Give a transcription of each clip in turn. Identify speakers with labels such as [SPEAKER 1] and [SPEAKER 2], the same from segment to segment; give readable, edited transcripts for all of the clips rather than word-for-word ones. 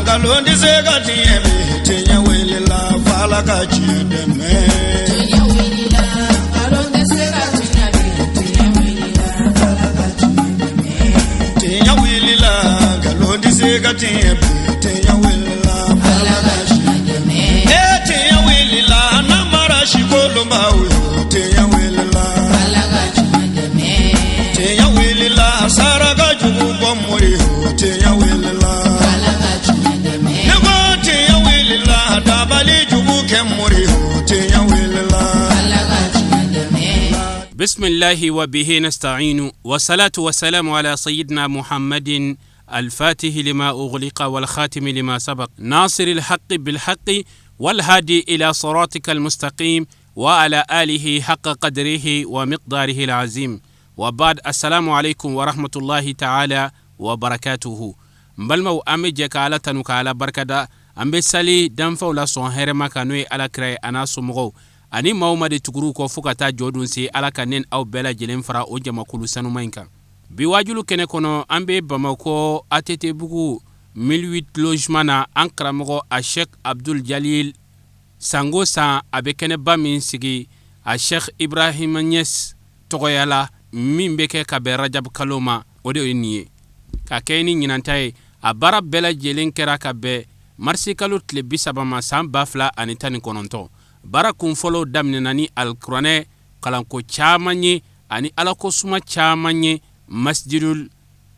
[SPEAKER 1] Galondi segati ebe tenya wele la fala ka chideme. Tenya wele la galondi segati ebe tenya wele la fala ka chideme. Tenya wele la galondi segati ebe tenya wele la fala ka chideme. Tenya wele la namara shikolo mawe tenya wele la fala ka chideme. Tenya wele la saraga jugu bomori tenya wele la.
[SPEAKER 2] بسم الله وبه نستعين والصلاة والسلام على سيدنا محمد الفاتح لما أغلق والخاتم لما سبق ناصر الحق بالحق والهادي إلى صراطك المستقيم وعلى آله حق قدره ومقداره العظيم وبعد السلام عليكم ورحمة الله تعالى وبركاته مبلمو أمي جكالة نكالة بركة أمبي سالي دنفو لسون هرما كانوي على كراي أنا سمغو ani mawmade tuguru ko fukata jodun si alaka nen aw bela jelen fara o jama kulu sanu mainka bi wajulu kene kono ambe bamako atete bugu 1008 logement ankramo a Sheikh Abdul Jalil sango sa abekene bamin sigi a Sheikh Ibrahim Niass togoyala mimbeke ka be Rajab Kaloma ode niye ka kayni nyinantaye a bara bela jelen kera ka be marsi kalu tle bisabama samba fla anitani kononto bara kun folo damnena ni alqur'ane kalanko chamanye ani alako suma chamanye masjidul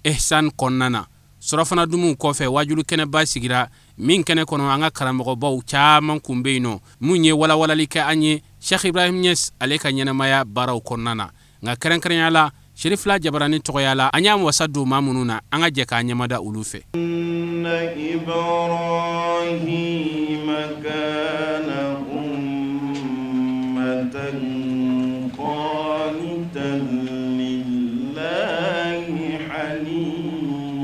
[SPEAKER 2] ihsan konnana surafana dumu kofe wajulu kene basigira min kene kono anga karamo baw chaman kumbeino munye wala lika anye Sheikh Ibrahim Niass aleka nyana maya baraw konnana nga karen yala Sherif la jabarani togoyala anyam wasadu mamununa anga jeka nyamada ulufe
[SPEAKER 3] inna ibrahim kana قانتا لله حنيفا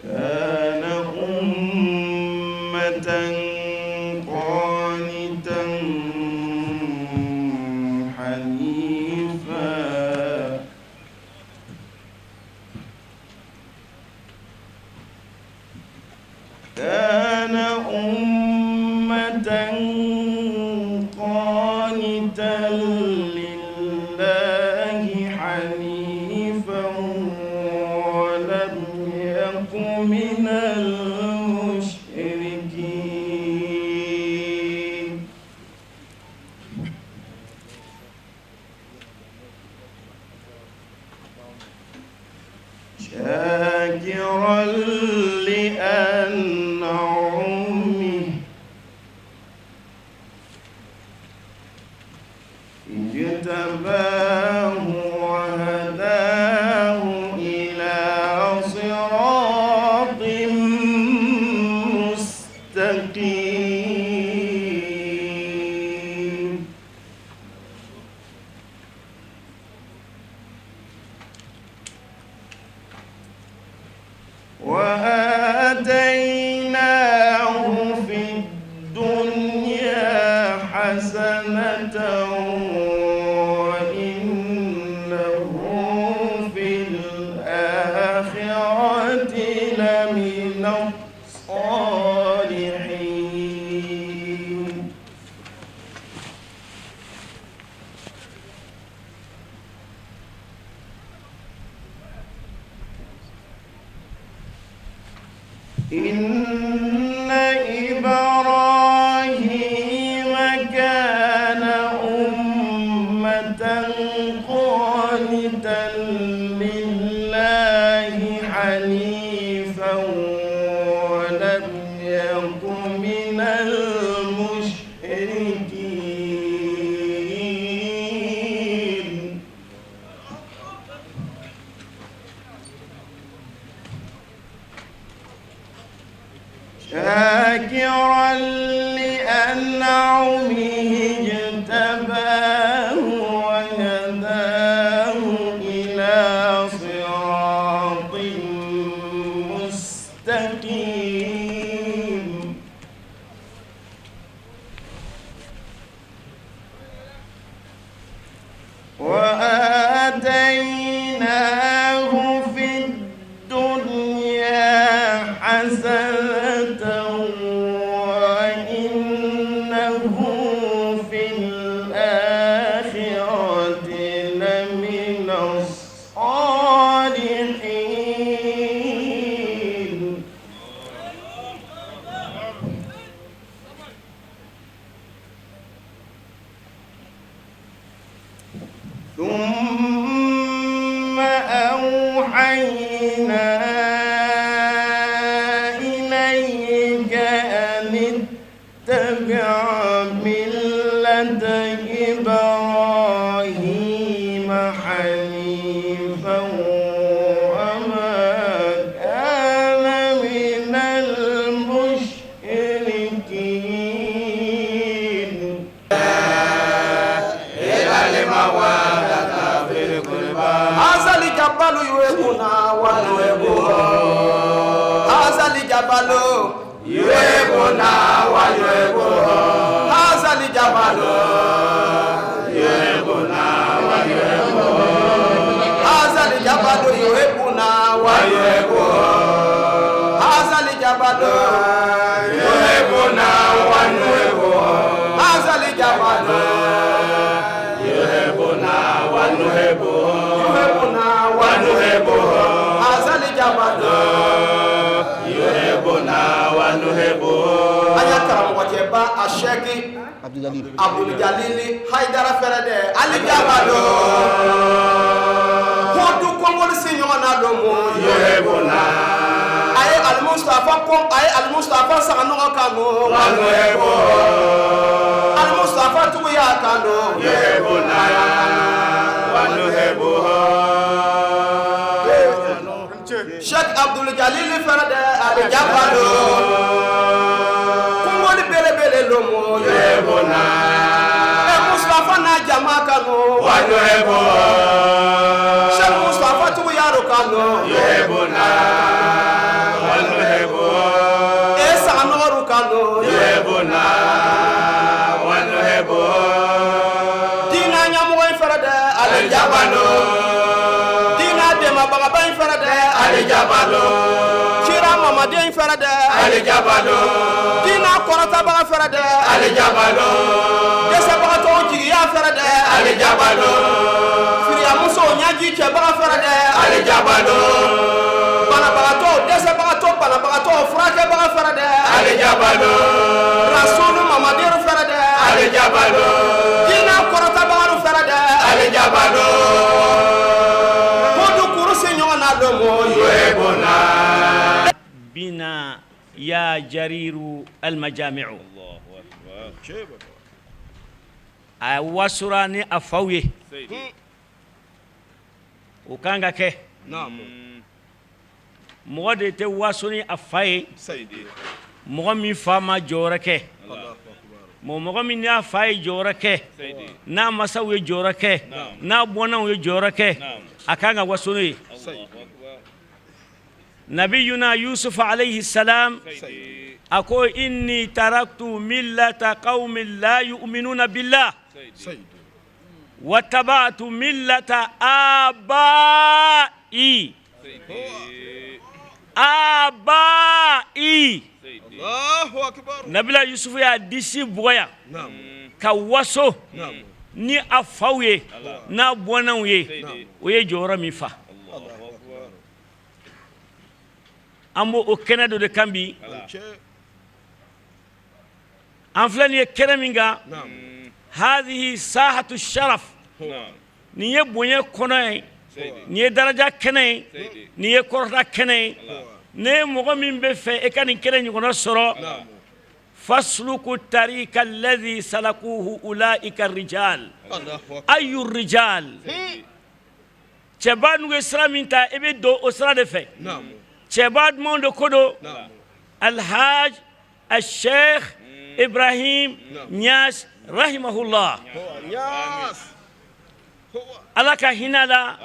[SPEAKER 3] كان أمة قانتا حنيفا كان أمة قانتا لله حنيفا ولم يكن من المشركين شاكرا لأنعمه اجتباه وهداه إلى صراط مستقيم وآتيناه في الدنيا حسنة وإنه في الآخرة لمن الصالحين إن إبراهيم كان أمة قانتا لله حنيفا ولم يكن من المشركين شاكرا لأنعمه اجتباه وهداه إلى صراط مستقيم. حسنة وإنه في الآخرة لمن الصالحين. ثم أوحينا إليك أن اتبع ملة إبراهيم حنيفا وما كان من المشركين.
[SPEAKER 1] Azali jabalu yuebuna waluebo. Azali jabalu yuebuna waluebo. Azali jabalu yuebuna waluebo. Azali jabalu yuebuna waluebo. Azali jabalu yuebuna waluebo. Azali jabalu yuebuna waluebo. Azali jabalo yuhibuna wa nuhibu. Ayakara mwacheba asheki Abdul Jalili Haidara Ferede Ali Jabalo Hudu Kongol Sinyona Domo yuhibuna. Aye Al-Mustafa Sakano Kano wa nuhibu. Al-Mustafa Tuya Kano yuhibuna wa nuhibu. Sheikh Abdul Jalil Farade Ali Jabalo Kungoli Bele Bele Lomo Yebona Mustafa na Jamaka no Wanoebo Sheikh Mustafa Tuyaru Kano Yebona Wanoebo Esa Noru Kano Yebona Wanoebo Dina Nyamoy Farade Ali Jabalo Ali Jabalo Kira Mamadien Farade Ali Jabalo Dina Korata Baga Farade Ali Jabalo Desa Baga Tojiya Farade Ali Jabalo Firia Muso Nyaji Baga Farade Ali Jabalo Bana Baga To Desa Baga To Bana Baga To Frake Baga Farade Ali Jabalo Rasul Mamadien Farade Ali Jabalo Dina Korata Baga Farade Ali Jabalo
[SPEAKER 4] بنا يا جرير المجامع. الله أكبر. وسراني أفوي وكان كه نعم مودي تواسوني أفاي مغمي فما جوركه مغمي نافاي جوركه نا مسوي جوركه نا بونا جوركه أكان وسوني نبينا يوسف عليه السلام أقول إني تركت ملة قوم لا يؤمنون بالله واتبعت ملة آبائي الله أكبر. نبينا يوسف يا ديسي بويا كواسو ni afauye na bwanauye oye jora mifa ambo o kenado de kambi anflani kereminga هذه ساحة الشرف نيه بونيه كوناي نيه درجة كناي نيه كورتا كناي نيه مغمين بفه اكاني كناي نيكونا سورو فاسلك الطريق الذي سلكوه أولئك الرجال. أي الرجال تبان وإسلام تا إبدو أسرة دفع تبان موندو كودو الحاج الشيخ إبراهيم نياس رحمه الله ألاك هنالا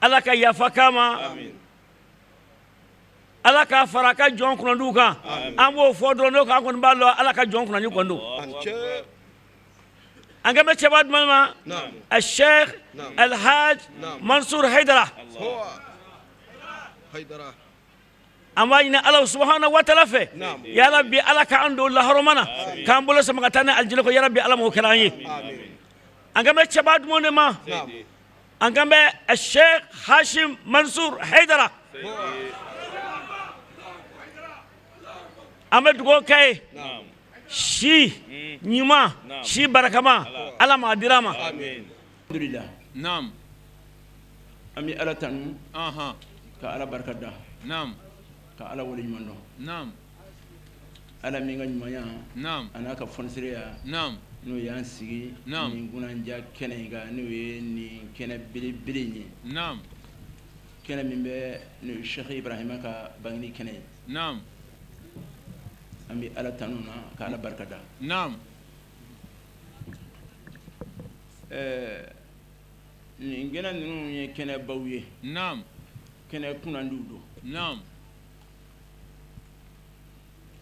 [SPEAKER 4] ألاك يافكاما alaka faraka jon kuna duka ambo fodro no ka kon ballo alaka jon kuna ni kondo angame chabad mama الشيخ الحاج منصور حيدرة أماينا الله سبحانه وتعالى يا ربي الله كأنه الله رمنا كان بقول سمعتنا الجلكو يا ربي الله مكراني أنكم شباب مونما أنكم الشيخ هاشم منصور حيدرة أمد غوكاي شي نيما شي بركما الله ما دراما الحمد لله
[SPEAKER 1] نعم
[SPEAKER 4] أمي الله تنو
[SPEAKER 1] أها
[SPEAKER 4] كألا بركة ده
[SPEAKER 1] نعم
[SPEAKER 4] كألا ولي منو
[SPEAKER 1] نعم
[SPEAKER 4] ألا ميغا نيمايا
[SPEAKER 1] نعم
[SPEAKER 4] أنا كفونسريا
[SPEAKER 1] نعم
[SPEAKER 4] no yansigi
[SPEAKER 1] Naam.
[SPEAKER 4] ni gunanja kene ga no ye ni kene bili bili ni
[SPEAKER 1] نعم
[SPEAKER 4] kene min be no Sheikh Ibrahima ka bangni kene
[SPEAKER 1] نعم
[SPEAKER 4] ambi ala tanuna ka ala barkada
[SPEAKER 1] نعم
[SPEAKER 4] ni ngena nunu ye kene bawye
[SPEAKER 1] نعم
[SPEAKER 4] kene kunandudo
[SPEAKER 1] نعم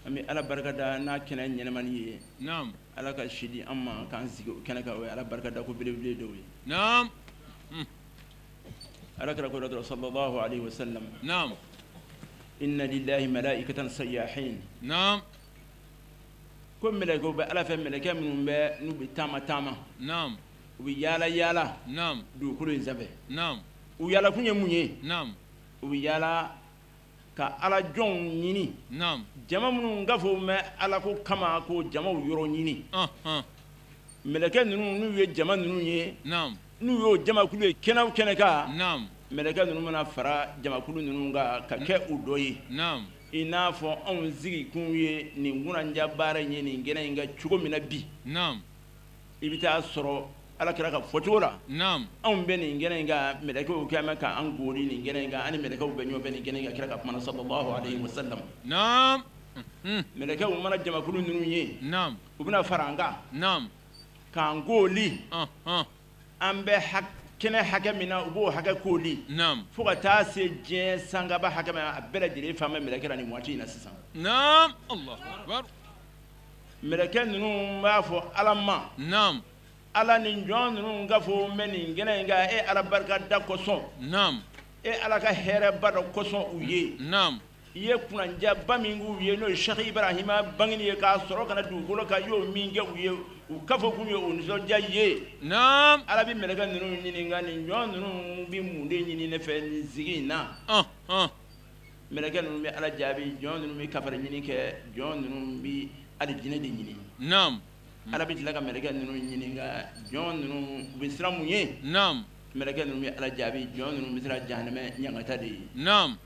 [SPEAKER 4] ambi ala barkada na kene nyenemani ye
[SPEAKER 1] نعم
[SPEAKER 4] ala ka shidi amma kan sigi kene ka ala barkada ko bili bili do
[SPEAKER 1] نعم
[SPEAKER 4] ala kara ko rasul sallallahu alaihi wasallam
[SPEAKER 1] نعم
[SPEAKER 4] inna lillahi malaikatan sayyahin
[SPEAKER 1] نعم
[SPEAKER 4] ko meleko be ala fe meleke minnu be nu be tama tama
[SPEAKER 1] نعم
[SPEAKER 4] u be yala yala
[SPEAKER 1] نعم
[SPEAKER 4] dugukolo in sanfɛ
[SPEAKER 1] نعم
[SPEAKER 4] u yala kun ye mun ye
[SPEAKER 1] نعم
[SPEAKER 4] u be yala ka ala jɔnw ɲini
[SPEAKER 1] نعم
[SPEAKER 4] jama minnu gafo mɛ ala ko kama ko jamaw yɔrɔ ɲini meleke ninnu n'u ye jama ninnu ye
[SPEAKER 1] نعم
[SPEAKER 4] n'u y'o jamakulu ye kɛnɛ o kɛnɛ kan
[SPEAKER 1] نعم
[SPEAKER 4] meleke ninnu mana fara jamakulu ninnu kan ka kɛ u dɔ ye
[SPEAKER 1] نعم
[SPEAKER 4] i n'a fɔ anw sigikun ye nin kunanja baara in ye nin kɛnɛ in kɛ cogo min na bi
[SPEAKER 1] نعم
[SPEAKER 4] i bɛ taa sɔrɔ ala kɛra ka fɔcogo la
[SPEAKER 1] نعم
[SPEAKER 4] anw bɛ nin kɛnɛ in kan mɛlɛkɛw kɛ mɛ k'an gori nin kɛnɛ in kan ani mɛlɛkɛw bɛ ɲɔgɔn bɛ nin kɛnɛ in kan kira ka kuma na sallallahu alaihi wa sallam
[SPEAKER 1] نعم
[SPEAKER 4] mɛlɛkɛw mana jamakulu ninnu ye
[SPEAKER 1] نعم
[SPEAKER 4] u bɛna fara an kan
[SPEAKER 1] نعم
[SPEAKER 4] k'an goli an bɛ kɛnɛ hakɛ min na u b'o hakɛ koli
[SPEAKER 1] نعم
[SPEAKER 4] fo ka taa se diɲɛ sangaba hakɛ ma a bɛɛ lajɛlen fan bɛ mɛlɛkɛ la nin waati in na sisan
[SPEAKER 1] نعم الله أكبر
[SPEAKER 4] mɛlɛkɛ ninnu b'a fɔ ala ma
[SPEAKER 1] نعم
[SPEAKER 4] ala nin jɔn ninnu gafo mɛ nin kɛnɛ in kan e ala barika da kosɔn
[SPEAKER 1] نعم
[SPEAKER 4] e ala ka hɛrɛba dɔ kosɔn u ye
[SPEAKER 1] نعم
[SPEAKER 4] i ye kunanjaba min k'u ye n'o ye Sheikh Ibrahima bangini ye k'a sɔrɔ kana dugukolo kan i y'o min kɛ u ye u kafo kun ye o nisɔndiya ye
[SPEAKER 1] نعم
[SPEAKER 4] ala bɛ mɛlɛkɛ ninnu ɲininka nin jɔn ninnu bɛ mun de ɲini ne fɛ nin sigi in na mɛlɛkɛ ninnu bɛ ala jaabi jɔn ninnu bɛ kafara ɲini kɛ jɔn ninnu bɛ alijinɛ de ɲini
[SPEAKER 1] نعم
[SPEAKER 4] ala bɛ tila ka mɛlɛkɛ ninnu ɲininka jɔn ninnu u bɛ siran mun ye
[SPEAKER 1] نعم
[SPEAKER 4] mɛlɛkɛ ninnu bɛ ala jaabi jɔn ninnu bɛ siran jahanɛmɛ ɲangata de ye
[SPEAKER 1] نعم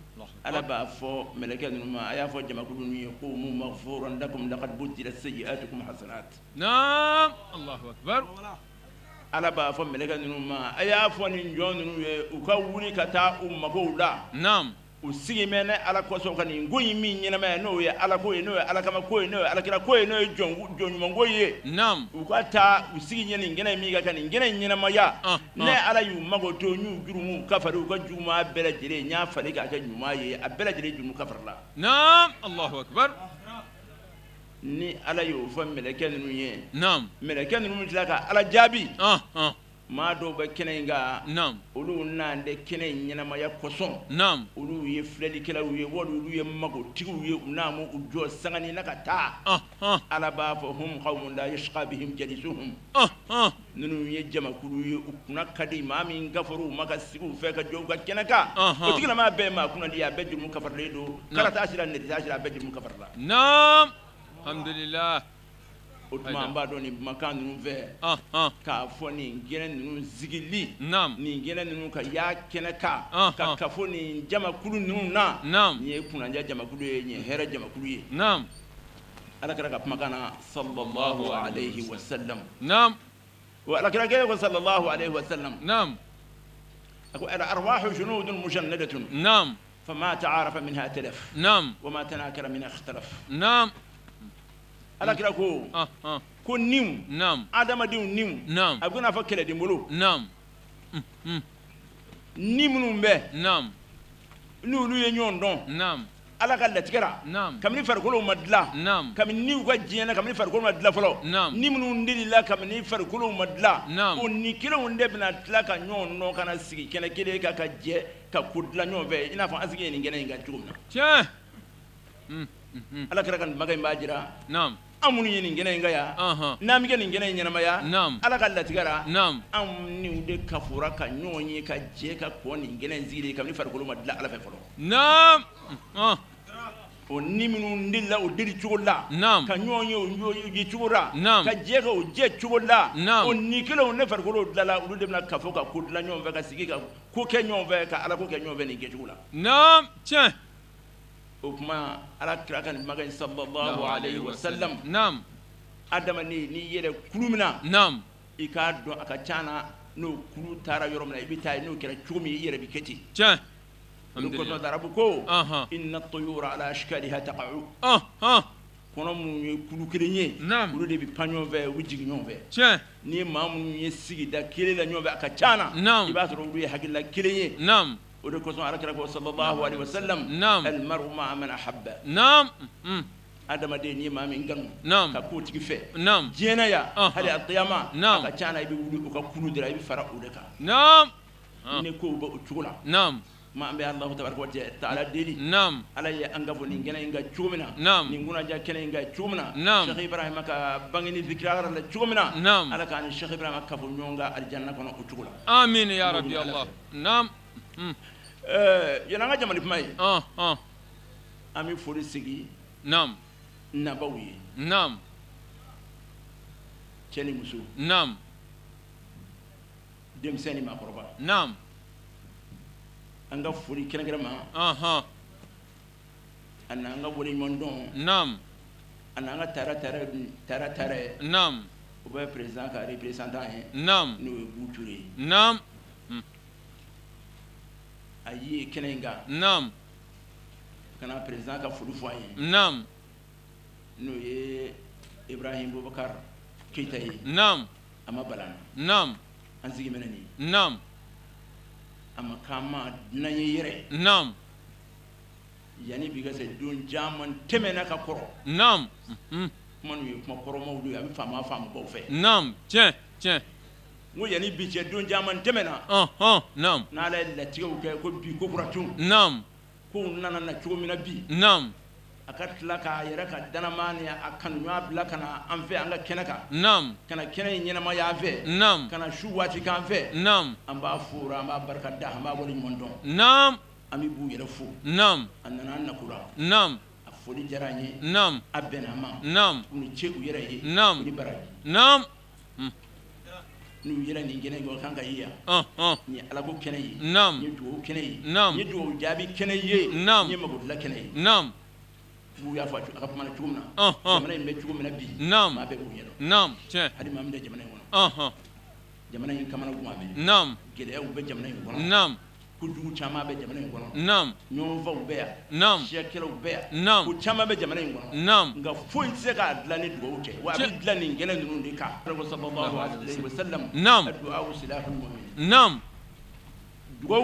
[SPEAKER 4] ala b'a fɔ mɛlɛkɛ ninnu ma a y'a fɔ jamakulu ninnu ye ko mu maghfuran lakum laqad buddilat sayyi'atukum hasanat
[SPEAKER 1] نعم الله أكبر
[SPEAKER 4] ala b'a fɔ mɛlɛkɛ ninnu ma a y'a fɔ nin jɔn ninnu ye u ka wuli ka taa u magow la
[SPEAKER 1] نعم
[SPEAKER 4] u sigi mɛ ne ala kosɔn ka nin ko in min ɲɛnama ye n'o ye ala ko ye n'o ye ala kama ko ye n'o ye alakira ko ye n'o ye jɔn ɲuman ko ye
[SPEAKER 1] نعم
[SPEAKER 4] u ka taa u sigi ɲɛ nin kɛnɛ min ka nin kɛnɛ in ɲɛnamaya ne ala y'u mago to y'u jurumu kafari u ka juguman bɛɛ lajɛlen n y'a fali k'a kɛ ɲuman ye a bɛɛ lajɛlen jurumu kafarila
[SPEAKER 1] نعم الله أكبر
[SPEAKER 4] ni ala y'o fɔ mɛlɛkɛ ninnu ye
[SPEAKER 1] نعم
[SPEAKER 4] mɛlɛkɛ ninnu tila ka ala jaabi
[SPEAKER 1] آه
[SPEAKER 4] maa dɔw bɛ kɛnɛ in kan
[SPEAKER 1] نعم
[SPEAKER 4] olu n'an tɛ kɛnɛ in ɲɛnamaya kosɔn
[SPEAKER 1] نعم
[SPEAKER 4] olu ye filɛlikɛlaw ye wali olu ye magotigiw ye u n'a mu u jɔ sangani na ka taa ala b'a fɔ hum qawmun la yashqa bihim jalisuhum ninnu ye jamakulu ye u kunna ka di maa min gafaru ma ka sigi u fɛ ka jɔ u ka kɛnɛ kan o tigilama bɛɛ maa kunna di a bɛɛ jurumu kafaralen don kala taa sira nɛgɛ taa sira a bɛɛ jurumu kafarala
[SPEAKER 1] نعم الحمد لله
[SPEAKER 4] o tuma an b'a dɔn nin kumakan ninnu fɛ k'a fɔ nin kɛnɛ ninnu sigili
[SPEAKER 1] نعم
[SPEAKER 4] nin kɛnɛ ninnu ka y'a kɛnɛ kan ka kafo nin jamakulu ninnu na
[SPEAKER 1] نعم
[SPEAKER 4] nin ye kunanja jamakulu ye nin ye hɛrɛ jamakulu ye
[SPEAKER 1] نعم
[SPEAKER 4] ala kɛra ka kumakan na sallallahu alaihi wa sallam
[SPEAKER 1] نعم
[SPEAKER 4] wa ala kɛra kɛ ko sallallahu alaihi wa sallam
[SPEAKER 1] نعم
[SPEAKER 4] a ko al arwahu junudun mushannadatun
[SPEAKER 1] نعم
[SPEAKER 4] فما تعارف منها تلف
[SPEAKER 1] نعم
[SPEAKER 4] وما تناكر منها اختلف
[SPEAKER 1] نعم
[SPEAKER 4] ala kɛra ko ko niw
[SPEAKER 1] نعم
[SPEAKER 4] adamadenw niw
[SPEAKER 1] نعم
[SPEAKER 4] a bɛ n'a fɔ kɛlɛden bolo
[SPEAKER 1] نعم
[SPEAKER 4] ni minnu bɛ
[SPEAKER 1] نعم
[SPEAKER 4] n'olu ye ɲɔgɔn dɔn
[SPEAKER 1] نعم
[SPEAKER 4] ala ka latigɛ la
[SPEAKER 1] نعم
[SPEAKER 4] kabini farikolow ma dilan
[SPEAKER 1] نعم
[SPEAKER 4] kabini niw ka diɲɛ na kabini farikolo ma dilan fɔlɔ
[SPEAKER 1] نعم
[SPEAKER 4] ni minnu delila kabini farikolow ma dilan
[SPEAKER 1] نعم
[SPEAKER 4] o ni kelenw de bɛna tila ka ɲɔgɔn dɔn ka na sigi kɛnɛ kelen kan ka jɛ ka ko dilan ɲɔgɔn fɛ i n'a fɔ an sigi ye nin kɛnɛ in kan cogo min na
[SPEAKER 1] تيه
[SPEAKER 4] ala kira kan maga mbajira
[SPEAKER 2] نعم
[SPEAKER 4] amunu yin ngene ngaya nam ngene ngene nyama ya ala ka latigara am ni de kafura ka nyonyi ka je ka ko ni ngene nzire kam ni farkolo madla ala fe folo
[SPEAKER 2] نعم
[SPEAKER 4] o ni minu ndilla o diri chugola
[SPEAKER 2] نعم
[SPEAKER 4] ka nyonyi o ji chugora
[SPEAKER 2] نعم
[SPEAKER 4] ka je ka o je chugola
[SPEAKER 2] نعم
[SPEAKER 4] o ni kilo ne farkolo dala o de na kafo ka ko dla nyonve ka sigi ka ko ke nyonve ka ala ko ke nyonve ni ke chugula
[SPEAKER 2] نعم tiens
[SPEAKER 4] o kuma ala kira kan maga sallallahu alaihi wasallam
[SPEAKER 2] نعم
[SPEAKER 4] adama ni yere kulumina
[SPEAKER 2] نعم
[SPEAKER 4] ika do aka cana no kulu tara yoromna ibita no kira chumi yere biketi
[SPEAKER 2] tiens
[SPEAKER 4] الحمد لله داربكو ان الطيور على اشكالها تقع kono mu kulu kelenye kulu de bi panyo ve wujigi nyonve
[SPEAKER 2] tiens
[SPEAKER 4] ni mamu ye sigi da kele la nyonve aka cana iba to ru hakilla kelenye
[SPEAKER 2] نعم
[SPEAKER 4] o de ko son alakra ko sallallahu alaihi wasallam al mar'u ma man ahabba
[SPEAKER 2] نعم
[SPEAKER 4] adama de ni mami ngam ka ko tigi fe
[SPEAKER 2] نعم
[SPEAKER 4] jena ya hali al-qiyama aka cana ibi wulu ko kulu dira ibi fara o de ka
[SPEAKER 2] نعم
[SPEAKER 4] ni ko ba chugula
[SPEAKER 2] نعم
[SPEAKER 4] ما أمبي الله تبارك وتعالى دليل
[SPEAKER 2] نعم
[SPEAKER 4] على أنقفوا نيجنا إنجا تشومنا
[SPEAKER 2] نعم
[SPEAKER 4] نيجونا جا كنا إنجا تشومنا
[SPEAKER 2] نعم
[SPEAKER 4] شيخ إبراهيم كا بعني ذكرى على تشومنا
[SPEAKER 2] نعم
[SPEAKER 4] على كان الشيخ إبراهيم كفوا نيونغا الجنة كنا أتشولا
[SPEAKER 2] آمين يا رب يا الله نعم
[SPEAKER 4] ينعا جمال فماي أمي فورسيجي
[SPEAKER 2] نعم
[SPEAKER 4] نبوي
[SPEAKER 2] نعم
[SPEAKER 4] تشيني مسو
[SPEAKER 2] نعم
[SPEAKER 4] دمسني ما قربا
[SPEAKER 2] نعم
[SPEAKER 4] anga furi kene ma ana anga wori mondon
[SPEAKER 2] nam
[SPEAKER 4] ana anga tara
[SPEAKER 2] nam
[SPEAKER 4] o ba président ka représentant
[SPEAKER 2] nam
[SPEAKER 4] no bouture
[SPEAKER 2] nam
[SPEAKER 4] ayi kene nga
[SPEAKER 2] nam
[SPEAKER 4] kana président ka furu foye
[SPEAKER 2] nam
[SPEAKER 4] no ye Ibrahim Boubacar Keita
[SPEAKER 2] nam
[SPEAKER 4] ama balana
[SPEAKER 2] nam
[SPEAKER 4] anzigi menani
[SPEAKER 2] nam
[SPEAKER 4] ama kama naye yere
[SPEAKER 2] nam
[SPEAKER 4] yani biga se don jaman temena ka koro
[SPEAKER 2] nam
[SPEAKER 4] manu ye kuma koro mawdu ya fama bo fe
[SPEAKER 2] nam tiens
[SPEAKER 4] ngo yani bi je don jaman temena
[SPEAKER 2] nam
[SPEAKER 4] na la tigo ko bi ko buratun
[SPEAKER 2] nam
[SPEAKER 4] ko nana na tigo mina bi
[SPEAKER 2] nam
[SPEAKER 4] akatla ka yere ka danamani akan nwa bla kana anfe anga kenaka
[SPEAKER 2] nam
[SPEAKER 4] kana kene nyina ma ya fe
[SPEAKER 2] nam
[SPEAKER 4] kana shu wati kan fe
[SPEAKER 2] nam
[SPEAKER 4] amba fura amba barka da amba woni mondon
[SPEAKER 2] nam
[SPEAKER 4] ami bu yere fu
[SPEAKER 2] nam
[SPEAKER 4] anana nakura
[SPEAKER 2] nam
[SPEAKER 4] afodi jaranye
[SPEAKER 2] nam
[SPEAKER 4] abena ma
[SPEAKER 2] nam
[SPEAKER 4] ni che u yere yi
[SPEAKER 2] nam
[SPEAKER 4] ni baraji
[SPEAKER 2] nam
[SPEAKER 4] nu yere ni gene go kan ka yiya ni ala ko kene yi
[SPEAKER 2] nam
[SPEAKER 4] ni du kene yi
[SPEAKER 2] nam
[SPEAKER 4] ni du jabi kene yi
[SPEAKER 2] nam
[SPEAKER 4] ni mago la kene yi
[SPEAKER 2] nam
[SPEAKER 4] bu ya fa aka kuma na tumna jamana me tumna bi
[SPEAKER 2] nam
[SPEAKER 4] ma be bu yero
[SPEAKER 2] nam tiens
[SPEAKER 4] hadi mam de jamana wono jamana yin kamana guma be
[SPEAKER 2] nam
[SPEAKER 4] gele ya be jamana yin wono
[SPEAKER 2] nam
[SPEAKER 4] ku dugu chama be jamana yin wono
[SPEAKER 2] nam
[SPEAKER 4] nyon va be ya
[SPEAKER 2] nam
[SPEAKER 4] shekelo be ya
[SPEAKER 2] nam
[SPEAKER 4] ku chama be jamana yin wono
[SPEAKER 2] nam
[SPEAKER 4] nga foyi se ka dlani dugo ke wa bi dlani gele nunu de ka sallallahu alaihi wasallam
[SPEAKER 2] nam
[SPEAKER 4] addu'a silahul mu'min
[SPEAKER 2] nam
[SPEAKER 4] dugo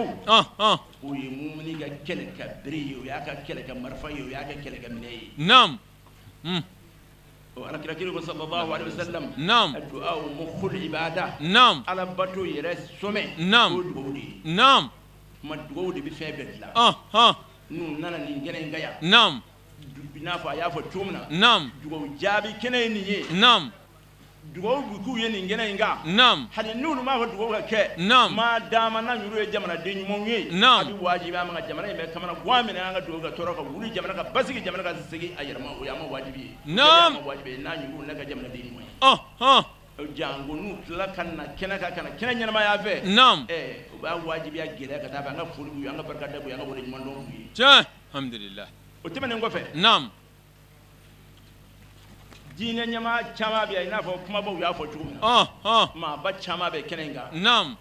[SPEAKER 4] o ye mumuni ga kele ka biri yo ya ka kele ka marfa yo ya ka kele ka mine
[SPEAKER 2] nam
[SPEAKER 4] o ala kira kiri sallallahu alaihi wasallam
[SPEAKER 2] nam
[SPEAKER 4] addu'a mukhul ibada
[SPEAKER 2] nam
[SPEAKER 4] ala bato yere some
[SPEAKER 2] nam
[SPEAKER 4] o dugo di
[SPEAKER 2] nam
[SPEAKER 4] ma dugo di bi febe la nu nana ni gene ngaya
[SPEAKER 2] nam
[SPEAKER 4] bina fa ya fa tumna
[SPEAKER 2] nam
[SPEAKER 4] dugo jabi kene ni ye
[SPEAKER 2] nam
[SPEAKER 4] dugo bu ku ye ni gene nga
[SPEAKER 2] nam
[SPEAKER 4] hali nunu ma fa dugo ka ke
[SPEAKER 2] nam
[SPEAKER 4] ma dama na nyuru e jamana de nyumo nyi abi wajibi ama jamana be kamana gwamina anga dugo ka toro ka wuri jamana ka basigi jamana ka sigi ayarma o ya ma wajibi
[SPEAKER 2] nam
[SPEAKER 4] wajibi na nyuru na ka jamana de nyumo jango nu tla kana kena nyana ma ya fe
[SPEAKER 2] nam
[SPEAKER 4] o ba wajibi ya gele ka ta ba nga fulu yu anga barka da bu anga wori nyumo ndo yu
[SPEAKER 2] tiens alhamdulillah
[SPEAKER 4] o temene ngofe
[SPEAKER 2] nam
[SPEAKER 4] dine nyama chama biya ina fo kuma ba ya fo chuma ma ba chama be kenenga
[SPEAKER 2] nam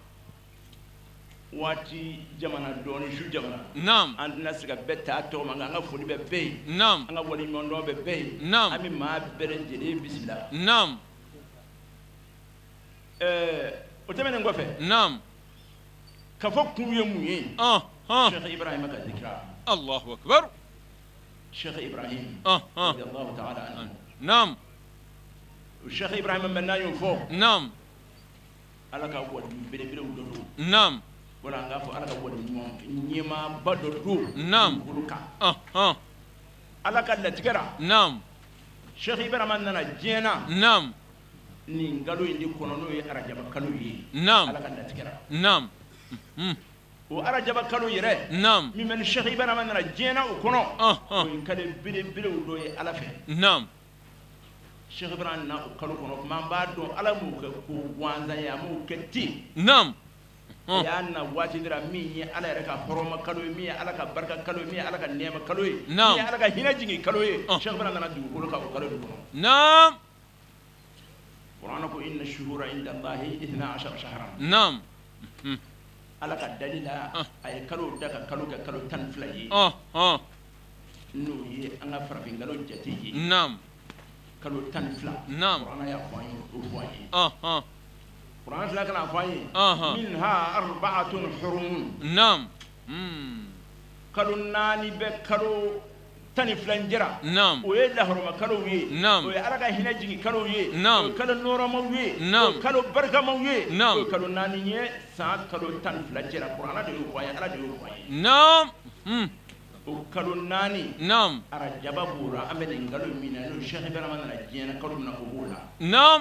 [SPEAKER 4] wati jamana doni shu jamana
[SPEAKER 2] nam
[SPEAKER 4] and nasiga betta to ma nga fodi be be
[SPEAKER 2] nam
[SPEAKER 4] anga woni mondo be be
[SPEAKER 2] nam
[SPEAKER 4] ami ma bere jere bismillah
[SPEAKER 2] nam
[SPEAKER 4] o temene ngofe
[SPEAKER 2] nam
[SPEAKER 4] ka fo kuye muye Sheikh Ibrahim ka zikra
[SPEAKER 2] Allahu akbar
[SPEAKER 4] Sheikh Ibrahim radiyallahu ta'ala anhu
[SPEAKER 2] nam
[SPEAKER 4] Sheikh Ibrahim menna yo fo
[SPEAKER 2] nam
[SPEAKER 4] ala ka wodi bere wudo
[SPEAKER 2] nam
[SPEAKER 4] wala nga fo ala ka wodi nyima bado do
[SPEAKER 2] nam
[SPEAKER 4] kuluka ala ka latigɛra
[SPEAKER 2] naam
[SPEAKER 4] Sheikh Ibrahima nana diɲɛ na
[SPEAKER 2] naam
[SPEAKER 4] nin kalo in de kɔnɔ n'o ye arajaba kalo ye
[SPEAKER 2] naam
[SPEAKER 4] ala ka latigɛra
[SPEAKER 2] naam
[SPEAKER 4] o arajaba kalo yɛrɛ
[SPEAKER 2] naam
[SPEAKER 4] min bɛ ni Sheikh Ibrahima nana diɲɛ na o kɔnɔ o ye kalo belebelew dɔ ye ala fɛ
[SPEAKER 2] naam
[SPEAKER 4] Sheikh Ibrahima na o kalo kɔnɔ tuma an b'a dɔn ala m'o kɛ ko gansan ye a m'o kɛ ten
[SPEAKER 2] naam
[SPEAKER 4] a y'a na waati dira min ye ala yɛrɛ ka hɔrɔma kalo ye min ye ala ka barika kalo ye min ye ala ka nɛɛma kalo ye min ye ala ka hinɛ jigin kalo ye Sheikh Ibrahima nana dugukolo kan o kalo de kɔnɔ
[SPEAKER 2] naam
[SPEAKER 4] Qur'an ko inna shuhura inda Allahi 12 shahran
[SPEAKER 2] naam
[SPEAKER 4] ala ka dalila a ye kalo da ka kalo kɛ kalo 12 ye n'o ye an ka farafin kalo jate ye
[SPEAKER 2] naam
[SPEAKER 4] kalo 12
[SPEAKER 2] naam
[SPEAKER 4] Qur'an y'a fɔ an ye o fɔ an ye Qur'an tila kana fɔ an ye minha arba'atun hurum
[SPEAKER 2] naam
[SPEAKER 4] kalo 4 bɛ kalo 12 jɛra
[SPEAKER 2] naam
[SPEAKER 4] o ye lahɔrɔma kalow ye
[SPEAKER 2] naam
[SPEAKER 4] o ye ala ka hinɛ jigin kalow ye
[SPEAKER 2] naam
[SPEAKER 4] o ye kalo nɔɔrɔmaw ye
[SPEAKER 2] naam
[SPEAKER 4] o ye kalo barikamaw ye
[SPEAKER 2] naam
[SPEAKER 4] o ye kalo 4 ye san kalo 12 jɛra Qur'an de y'o fɔ an ye ala de y'o fɔ an ye
[SPEAKER 2] naam
[SPEAKER 4] o kalo 4
[SPEAKER 2] naam
[SPEAKER 4] arajaba b'o la an bɛ nin kalo min na n'o Sheikh Ibrahima nana diɲɛ na kalo min na o b'o la
[SPEAKER 2] naam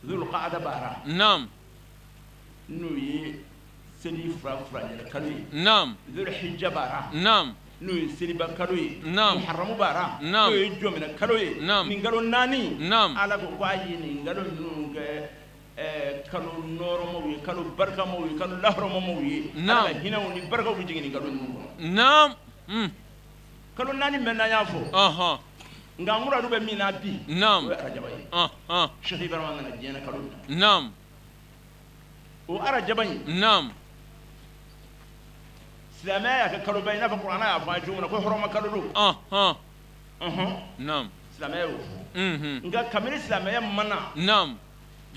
[SPEAKER 4] Zulqaada b'a la
[SPEAKER 2] naam
[SPEAKER 4] n'o ye seli furajɛla kalo ye
[SPEAKER 2] naam
[SPEAKER 4] Zulhijja b'a la
[SPEAKER 2] naam
[SPEAKER 4] n'o ye seliba kalo ye
[SPEAKER 2] naam
[SPEAKER 4] Muharramu b'a la
[SPEAKER 2] naam
[SPEAKER 4] n'o ye jɔmina kalo ye
[SPEAKER 2] naam
[SPEAKER 4] nin kalo 4
[SPEAKER 2] naam
[SPEAKER 4] ala ko k'a ye nin kalo ninnu kɛ kalo nɔɔrɔmaw ye kalo barikamaw ye kalo lahɔrɔmaw ye ala ka hinɛw ni barikaw bɛ jigin nin kalo ninnu kɔnɔ
[SPEAKER 2] naam
[SPEAKER 4] kalo 4 mɛn n'an y'a fɔ nka muradu bɛ min na bi
[SPEAKER 2] naam
[SPEAKER 4] o ye arajaba ye Sheikh Ibrahima nana diɲɛ na kalo min na
[SPEAKER 2] naam
[SPEAKER 4] o arajaba in
[SPEAKER 2] naam
[SPEAKER 4] silamɛya y'a kɛ kaloba in n'a fɔ Qur'an y'a fɔ an ye cogo min na ko hɔrɔma kalo don
[SPEAKER 2] naam
[SPEAKER 4] silamɛya y'o fɔ nka kabini silamɛya mana
[SPEAKER 2] naam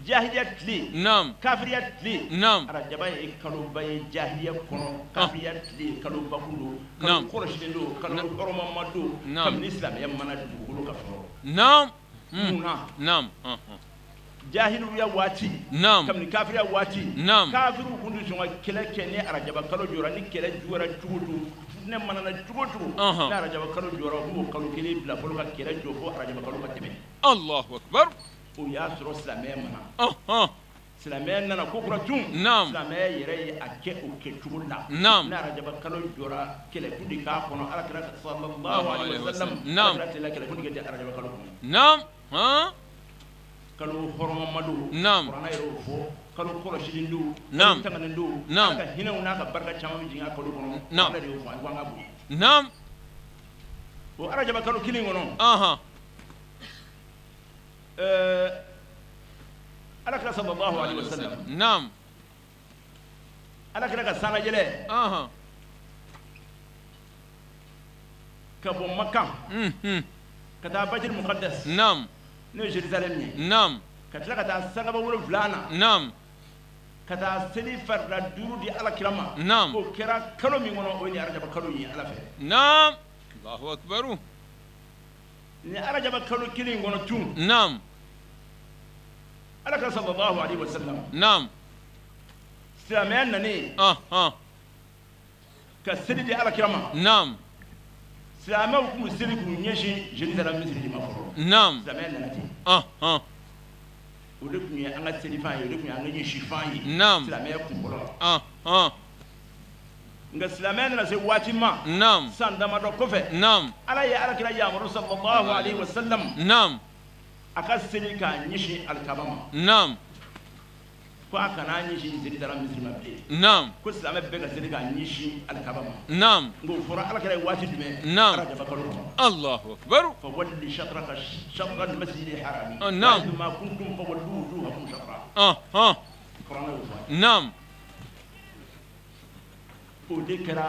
[SPEAKER 4] jahiliya tile
[SPEAKER 2] naam
[SPEAKER 4] kafiriya tile
[SPEAKER 2] naam
[SPEAKER 4] arajaba ye kaloba ye jahiliya kɔnɔ kafiriya tile kaloba kun don kalo kɔlɔsilen don kalo hɔrɔmama don kabini silamɛya mana dugukolo kan fɔlɔ
[SPEAKER 2] naam
[SPEAKER 4] munna
[SPEAKER 2] naam
[SPEAKER 4] jahiliya waati
[SPEAKER 2] naam
[SPEAKER 4] kabini kafiriya waati
[SPEAKER 2] naam
[SPEAKER 4] kafiriw kun tɛ sɔn ka kɛlɛ kɛ ni arajaba kalo jɔra ni kɛlɛ juguyara cogo o cogo ne manana cogo o cogo ni arajaba kalo jɔra u b'o kalo kelen bila fɔlɔ ka kɛlɛ jɔ fo arajaba kalo ka tɛmɛ
[SPEAKER 2] Allahu akbar
[SPEAKER 4] o y'a sɔrɔ silamɛya mana silamɛya nana ko kura tun silamɛya yɛrɛ ye a kɛ o kɛcogo la ni arajaba kalo jɔra kɛlɛkundi k'a kɔnɔ alakira sallallahu alaihi wasallam alakira tɛla kɛlɛkundi kɛ arajaba kalo kɔnɔ
[SPEAKER 2] naam
[SPEAKER 4] kalo hɔrɔmama don Qur'ana yɛrɛ y'o fɔ kalo kɔlɔsilen don kalo tanganen don ala ka hinɛw n'a ka barika caman bɛ jigin a kalo kɔnɔ Qur'ana de y'o fɔ a ye ko an ka bonya
[SPEAKER 2] naam
[SPEAKER 4] o arajaba kalo kelen kɔnɔ alakira sallallahu alaihi wasallam
[SPEAKER 2] naam
[SPEAKER 4] alakira ka sanajɛlɛ ka bɔ Maka ka taa Baitul Muqaddas
[SPEAKER 2] naam
[SPEAKER 4] n'o ye Jerusalem ye
[SPEAKER 2] naam
[SPEAKER 4] ka tila ka taa sagaba 7 na
[SPEAKER 2] naam
[SPEAKER 4] ka taa seli farida 5 di alakira ma
[SPEAKER 2] naam
[SPEAKER 4] o kɛra kalo min kɔnɔ o ye ni arajaba kalo ye ala fɛ
[SPEAKER 2] naam Allahu akbar
[SPEAKER 4] ni arajaba kalo kelen kɔnɔ tun
[SPEAKER 2] naam
[SPEAKER 4] alakira sallallahu alaihi wasallam
[SPEAKER 2] naam
[SPEAKER 4] silamɛya nanen ka seli di alakira ma
[SPEAKER 2] naam
[SPEAKER 4] silamɛw kun seli k'u ɲɛsin Jerusalem misiri de ma fɔlɔ
[SPEAKER 2] naam
[SPEAKER 4] silamɛya nana ten o de tun ye an ka selifan ye o de tun ye an ka ɲɛsifan ye
[SPEAKER 2] naam
[SPEAKER 4] silamɛya kun fɔlɔ nka silamɛya nana se waati ma
[SPEAKER 2] naam
[SPEAKER 4] san damadɔ kɔfɛ
[SPEAKER 2] naam
[SPEAKER 4] ala ye alakira yamaru sallallahu alaihi wasallam
[SPEAKER 2] naam
[SPEAKER 4] a ka seli k'a ɲɛsin alikaba ma
[SPEAKER 2] naam
[SPEAKER 4] ko a kana ɲɛsin Jerusalem misiri ma bilen
[SPEAKER 2] naam
[SPEAKER 4] ko silamɛ bɛɛ ka seli k'a ɲɛsin alikaba ma
[SPEAKER 2] naam
[SPEAKER 4] nka o fɔra alakira ye waati jumɛn
[SPEAKER 2] naam
[SPEAKER 4] arajaba kalo kɔnɔ
[SPEAKER 2] Allahu akbar
[SPEAKER 4] fa walli shatraka shatra al-masjid al-haram
[SPEAKER 2] naam
[SPEAKER 4] ma kuntum fa wallu wujuhakum shatra
[SPEAKER 2] naam
[SPEAKER 4] o de kɛra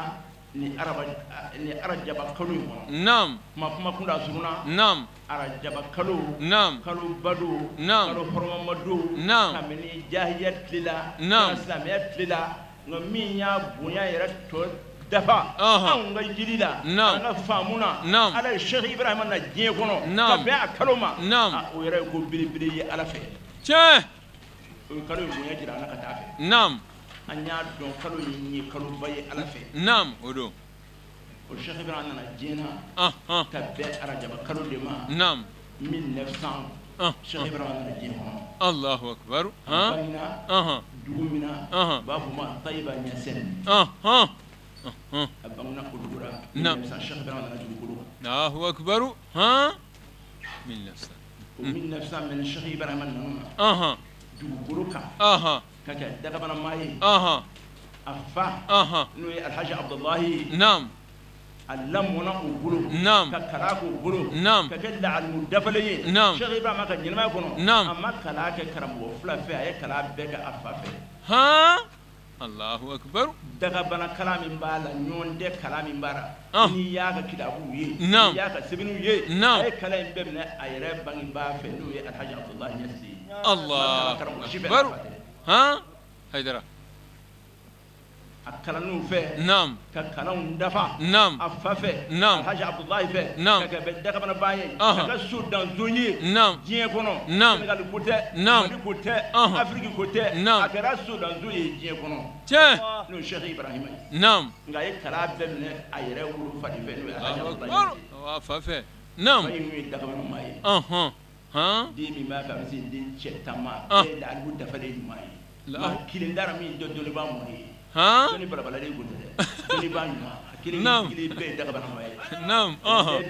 [SPEAKER 4] ni arajaba kalo in kɔnɔ
[SPEAKER 2] naam
[SPEAKER 4] kuma kunda suruna
[SPEAKER 2] naam
[SPEAKER 4] arajaba kalo
[SPEAKER 2] naam
[SPEAKER 4] kalo bado
[SPEAKER 2] naam
[SPEAKER 4] kalo hɔrɔmama don
[SPEAKER 2] naam
[SPEAKER 4] kabini jahiliya tilela
[SPEAKER 2] naam
[SPEAKER 4] silamɛya tilela nka min y'a bonya yɛrɛ tɔ dafa anw ka jiri la an ka faamu na ala ye Sheikh Ibrahima na diɲɛ kɔnɔ ka bɛn a kalo ma o yɛrɛ ye ko belebele ye ala fɛ
[SPEAKER 2] tiɲɛ
[SPEAKER 4] o ye kalo in bonya jira an na ka taa fɛ
[SPEAKER 2] naam
[SPEAKER 4] an y'a dɔn kalo in ye kaloba ye ala fɛ
[SPEAKER 2] naam o don
[SPEAKER 4] والشيخ إبراهيم نجينا تبع رجب كانوا لما
[SPEAKER 2] نعم
[SPEAKER 4] 1900 الشيخ إبراهيم نجينا
[SPEAKER 2] الله أكبر
[SPEAKER 4] بينا دومنا بابو ما طيبة يسن أبغى نقول
[SPEAKER 2] نعم
[SPEAKER 4] الشيخ إبراهيم نجينا
[SPEAKER 2] الله أكبر من نفسه
[SPEAKER 4] ومن نفسه من الشيخ إبراهيم نجينا جوكروكا كذا دكابنا ماي أفا نوي الحاج عبد الله
[SPEAKER 2] نعم
[SPEAKER 4] علمنا وقولوا
[SPEAKER 2] نعم
[SPEAKER 4] ككراك وقولوا
[SPEAKER 2] نعم
[SPEAKER 4] ككل على المدفلين
[SPEAKER 2] نعم
[SPEAKER 4] شيخ إبراهيم ما كان جنما يكونوا
[SPEAKER 2] نعم
[SPEAKER 4] أما كلاك كرم وفلا فيها كلام بيك أفافه
[SPEAKER 2] الله أكبر
[SPEAKER 4] دكابنا كلام إمبالا نون ده كلام إمبارا نياك كده أبوي
[SPEAKER 2] نعم
[SPEAKER 4] نياك سبنو يه
[SPEAKER 2] نعم
[SPEAKER 4] أي كلام بيمنا أيرب بان إمبافه نوي الحاج عبد الله يسي
[SPEAKER 2] الله أكبر هيدرا
[SPEAKER 4] أكلانو فيه
[SPEAKER 2] نعم
[SPEAKER 4] ككلام دفع
[SPEAKER 2] نعم
[SPEAKER 4] أفافه
[SPEAKER 2] نعم
[SPEAKER 4] الحاج عبد الله فيه
[SPEAKER 2] نعم
[SPEAKER 4] ككبدكابنا باي ككسودان زوني
[SPEAKER 2] نعم
[SPEAKER 4] جيه كونو
[SPEAKER 2] نعم
[SPEAKER 4] سنغال كوتة
[SPEAKER 2] نعم
[SPEAKER 4] مالي كوتة أفريقيا كوتة
[SPEAKER 2] نعم
[SPEAKER 4] أكرا سودان زوني جيه كونو نو الشيخ إبراهيم
[SPEAKER 2] نعم
[SPEAKER 4] غاي كلام بمن أيره ولو فدي فين الحاج عبد الله
[SPEAKER 2] أفافه نعم
[SPEAKER 4] فايمي دكابنا ماي دي مما فامسي دي شتما ده الود دفلي ماي لا كيلين دار مين دوني باموري دوني بلا دي غوت دوني بانما كيلين كيلين بي دكابنا ماي
[SPEAKER 2] نعم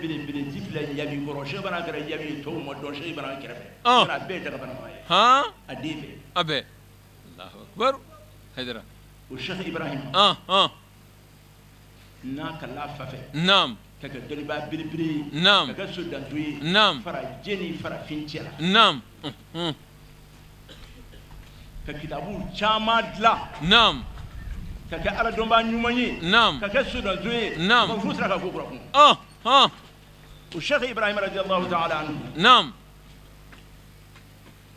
[SPEAKER 4] بلي بلي تفلا يابي كروشه بنا كره يابي تو مو دون شي بنا كره بنا بي دكابنا ماي اديبه
[SPEAKER 2] ابي الله اكبر هيدرا
[SPEAKER 4] والشيخ ابراهيم نا كلا فافه
[SPEAKER 2] نعم
[SPEAKER 4] كك دوني با بلي بلي
[SPEAKER 2] نعم
[SPEAKER 4] كك سودان دوي
[SPEAKER 2] نعم
[SPEAKER 4] فرا جيني فرا فينتيلا
[SPEAKER 2] نعم
[SPEAKER 4] ككتابو شامادلا
[SPEAKER 2] نعم
[SPEAKER 4] كك على دومبا نيوماني
[SPEAKER 2] نعم
[SPEAKER 4] كك سودان دوي
[SPEAKER 2] نعم
[SPEAKER 4] مفروض لك كوكركم والشيخ ابراهيم رضي الله تعالى عنه
[SPEAKER 2] نعم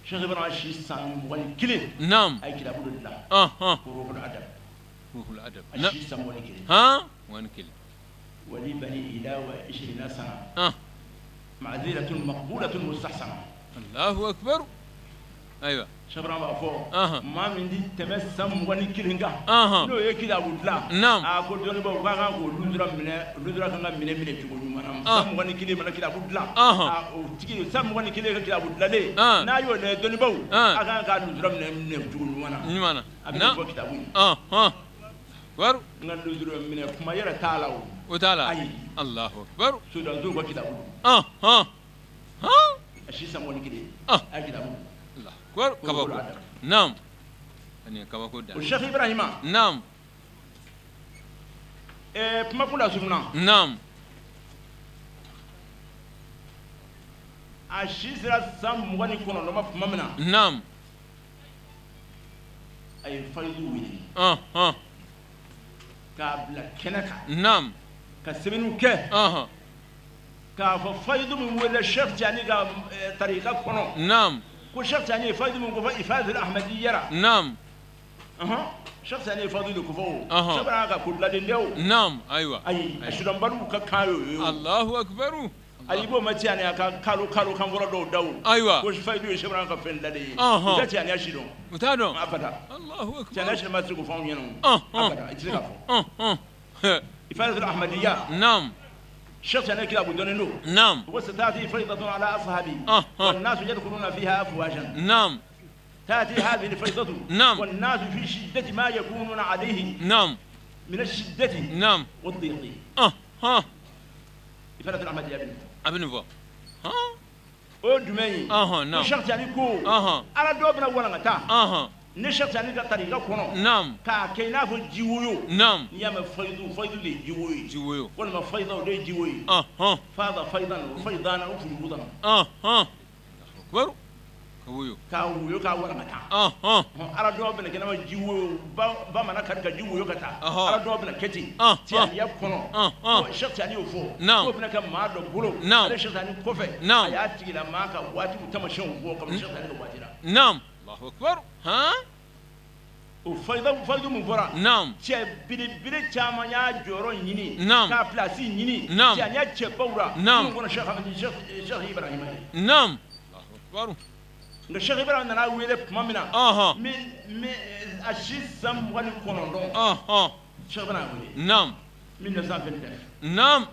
[SPEAKER 4] الشيخ ابراهيم شي سان والكلي
[SPEAKER 2] نعم
[SPEAKER 4] اي كتاب الله روح الادب
[SPEAKER 2] روح الادب
[SPEAKER 4] شي سان والكلي
[SPEAKER 2] والكلي
[SPEAKER 4] ولي بني الى 20 سنه معذره مقبوله مستحسنه
[SPEAKER 2] الله اكبر ايوه
[SPEAKER 4] شبرا ما فو ما من دي تمسم وني كيلينغا نو يكيدا بودلا
[SPEAKER 2] نعم
[SPEAKER 4] اكو دوني بو غا كو لودرا كان من تشو نيما سم وني كيلي من كيدا بودلا او تيكي سم وني كيلي كيدا بودلا لي نا يو ne doni بو اكا كا لودرا من تشو نيما ابي بو كيدا بو
[SPEAKER 2] ور
[SPEAKER 4] نان لودرا من كما يرا تالاو
[SPEAKER 2] وتعالى الله اكبر
[SPEAKER 4] سودان زو كيدا بو اشي سم وني كيلي اكيدا بو
[SPEAKER 2] الله أكبر كباكو نعم أني كباكو دا
[SPEAKER 4] والشيخ إبراهيم
[SPEAKER 2] نعم
[SPEAKER 4] ما كنا سمعنا
[SPEAKER 2] نعم
[SPEAKER 4] أشيزرا سام واني كنا لما فهمنا
[SPEAKER 2] نعم
[SPEAKER 4] أي فايدو ويني كابلا كنكا
[SPEAKER 2] نعم
[SPEAKER 4] كسبنو كه كافايدو من ولا الشيخ يعني طريقة كنا
[SPEAKER 2] نعم
[SPEAKER 4] كل شخص يعني يفايد من كفاء إفادة الأحمدية
[SPEAKER 2] نعم
[SPEAKER 4] شخص يعني يفايد من كفاء شبرا كل لدينه
[SPEAKER 2] نعم أيوة
[SPEAKER 4] أي أشرم بارو ككايو
[SPEAKER 2] الله أكبر
[SPEAKER 4] أي بو ما تياني كالو كان فرا دو
[SPEAKER 2] أيوة
[SPEAKER 4] كل فايد شبرا كفين لديه ده تياني أشيلون
[SPEAKER 2] وتادو
[SPEAKER 4] أبدا
[SPEAKER 2] الله أكبر
[SPEAKER 4] تياني أشيل ما تركوا فاون ينو أبدا يتلقى إفادة الأحمدية
[SPEAKER 2] نعم
[SPEAKER 4] شخص يعني كلا بدونه
[SPEAKER 2] نعم
[SPEAKER 4] وستأتي فريضة على أصحابي والناس يدخلون فيها أفواجا
[SPEAKER 2] نعم
[SPEAKER 4] تأتي هذه الفريضة
[SPEAKER 2] نعم
[SPEAKER 4] والناس في شدة ما يكونون عليه
[SPEAKER 2] نعم
[SPEAKER 4] من الشدة
[SPEAKER 2] نعم
[SPEAKER 4] والضيق إفادة الأحمدية
[SPEAKER 2] ابن فو
[SPEAKER 4] ودمي
[SPEAKER 2] نعم
[SPEAKER 4] وشخص يعني كو على دوبنا ولا غتا نشخص يعني كطريقة كونو
[SPEAKER 2] نعم
[SPEAKER 4] كاكينا في جيويو
[SPEAKER 2] نعم
[SPEAKER 4] نيام فايدو لي
[SPEAKER 2] جيويو
[SPEAKER 4] ولا فايدو لي جيوي فاضا فايدان وفايدانا وفيوضا
[SPEAKER 2] أكبر كويو
[SPEAKER 4] كاويو كاولا غتا على دوبنا كنا جيويو با مانا كان جيويو كتا على دوبنا كتي تيا يكونو شخص يعني يفو
[SPEAKER 2] نعم
[SPEAKER 4] وفنا كان ما دو بولو
[SPEAKER 2] نعم
[SPEAKER 4] شخص يعني كوفي
[SPEAKER 2] نعم
[SPEAKER 4] ياتي لما كا واتي تمشون هو كم شخص يعني واتيرا
[SPEAKER 2] نعم الله أكبر
[SPEAKER 4] وفايدو مفرا
[SPEAKER 2] نعم
[SPEAKER 4] تي بيري تشاما يا جورو يني
[SPEAKER 2] نعم
[SPEAKER 4] كا بلاسي يني
[SPEAKER 2] نعم
[SPEAKER 4] تي يا تشبورا
[SPEAKER 2] نعم
[SPEAKER 4] كون شيخ ابراهيم
[SPEAKER 2] نعم الله أكبر
[SPEAKER 4] الشيخ ابراهيم انا ويله مامنا من اشي سم وان كونون شيخ ابراهيم
[SPEAKER 2] نعم
[SPEAKER 4] 1929
[SPEAKER 2] نعم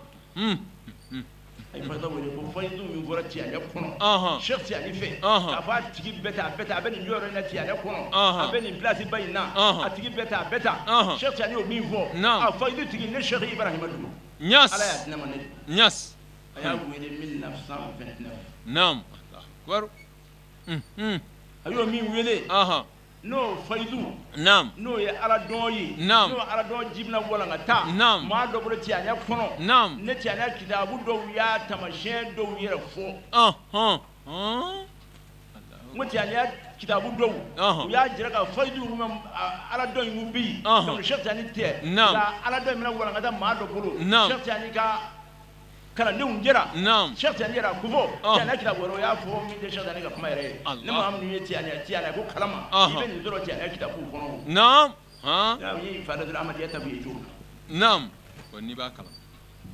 [SPEAKER 4] ay fayda wele ko faydu min bora tiyale kono cheikh tiyale fe afa tigi beta abeni yoro na tiyale kono abeni place bayina atigi beta cheikh tiyale o min vo a faydu tigi ne cheikh ibrahim adu
[SPEAKER 2] Nyas
[SPEAKER 4] ala ya dinama ne
[SPEAKER 2] Nyas
[SPEAKER 4] aya wele 1929
[SPEAKER 2] نعم الله أكبر
[SPEAKER 4] ayo min wele no faydu
[SPEAKER 2] نعم
[SPEAKER 4] no ye ala doyi
[SPEAKER 2] Naam.
[SPEAKER 4] no ala do jibna wala ngata
[SPEAKER 2] Naam.
[SPEAKER 4] ma do bolo tiyale kono
[SPEAKER 2] Naam.
[SPEAKER 4] ne tiyale kitabu do ya tamashe do yere fo mutane ya kitabu dɔw u y'a jira ka fayidu ala dɔ in bi donc Cheikh Tidiane tɛ nka ala dɔ in bɛna walankata maa dɔ bolo Cheikh Tidiane ka kalandenw jɛra Cheikh Tidiane yɛrɛ ko fɔ Tidiane kitabu wɛrɛ o y'a fɔ min tɛ Cheikh Tidiane ka kuma yɛrɛ ye ne maa minnu ye Tidiane ko kalama i bɛ nin sɔrɔ Tidiane kitabu kɔnɔ
[SPEAKER 2] نعم
[SPEAKER 4] y'a ye Fadatul Ahmadiya tabu ye cogo
[SPEAKER 2] نعم وني باكل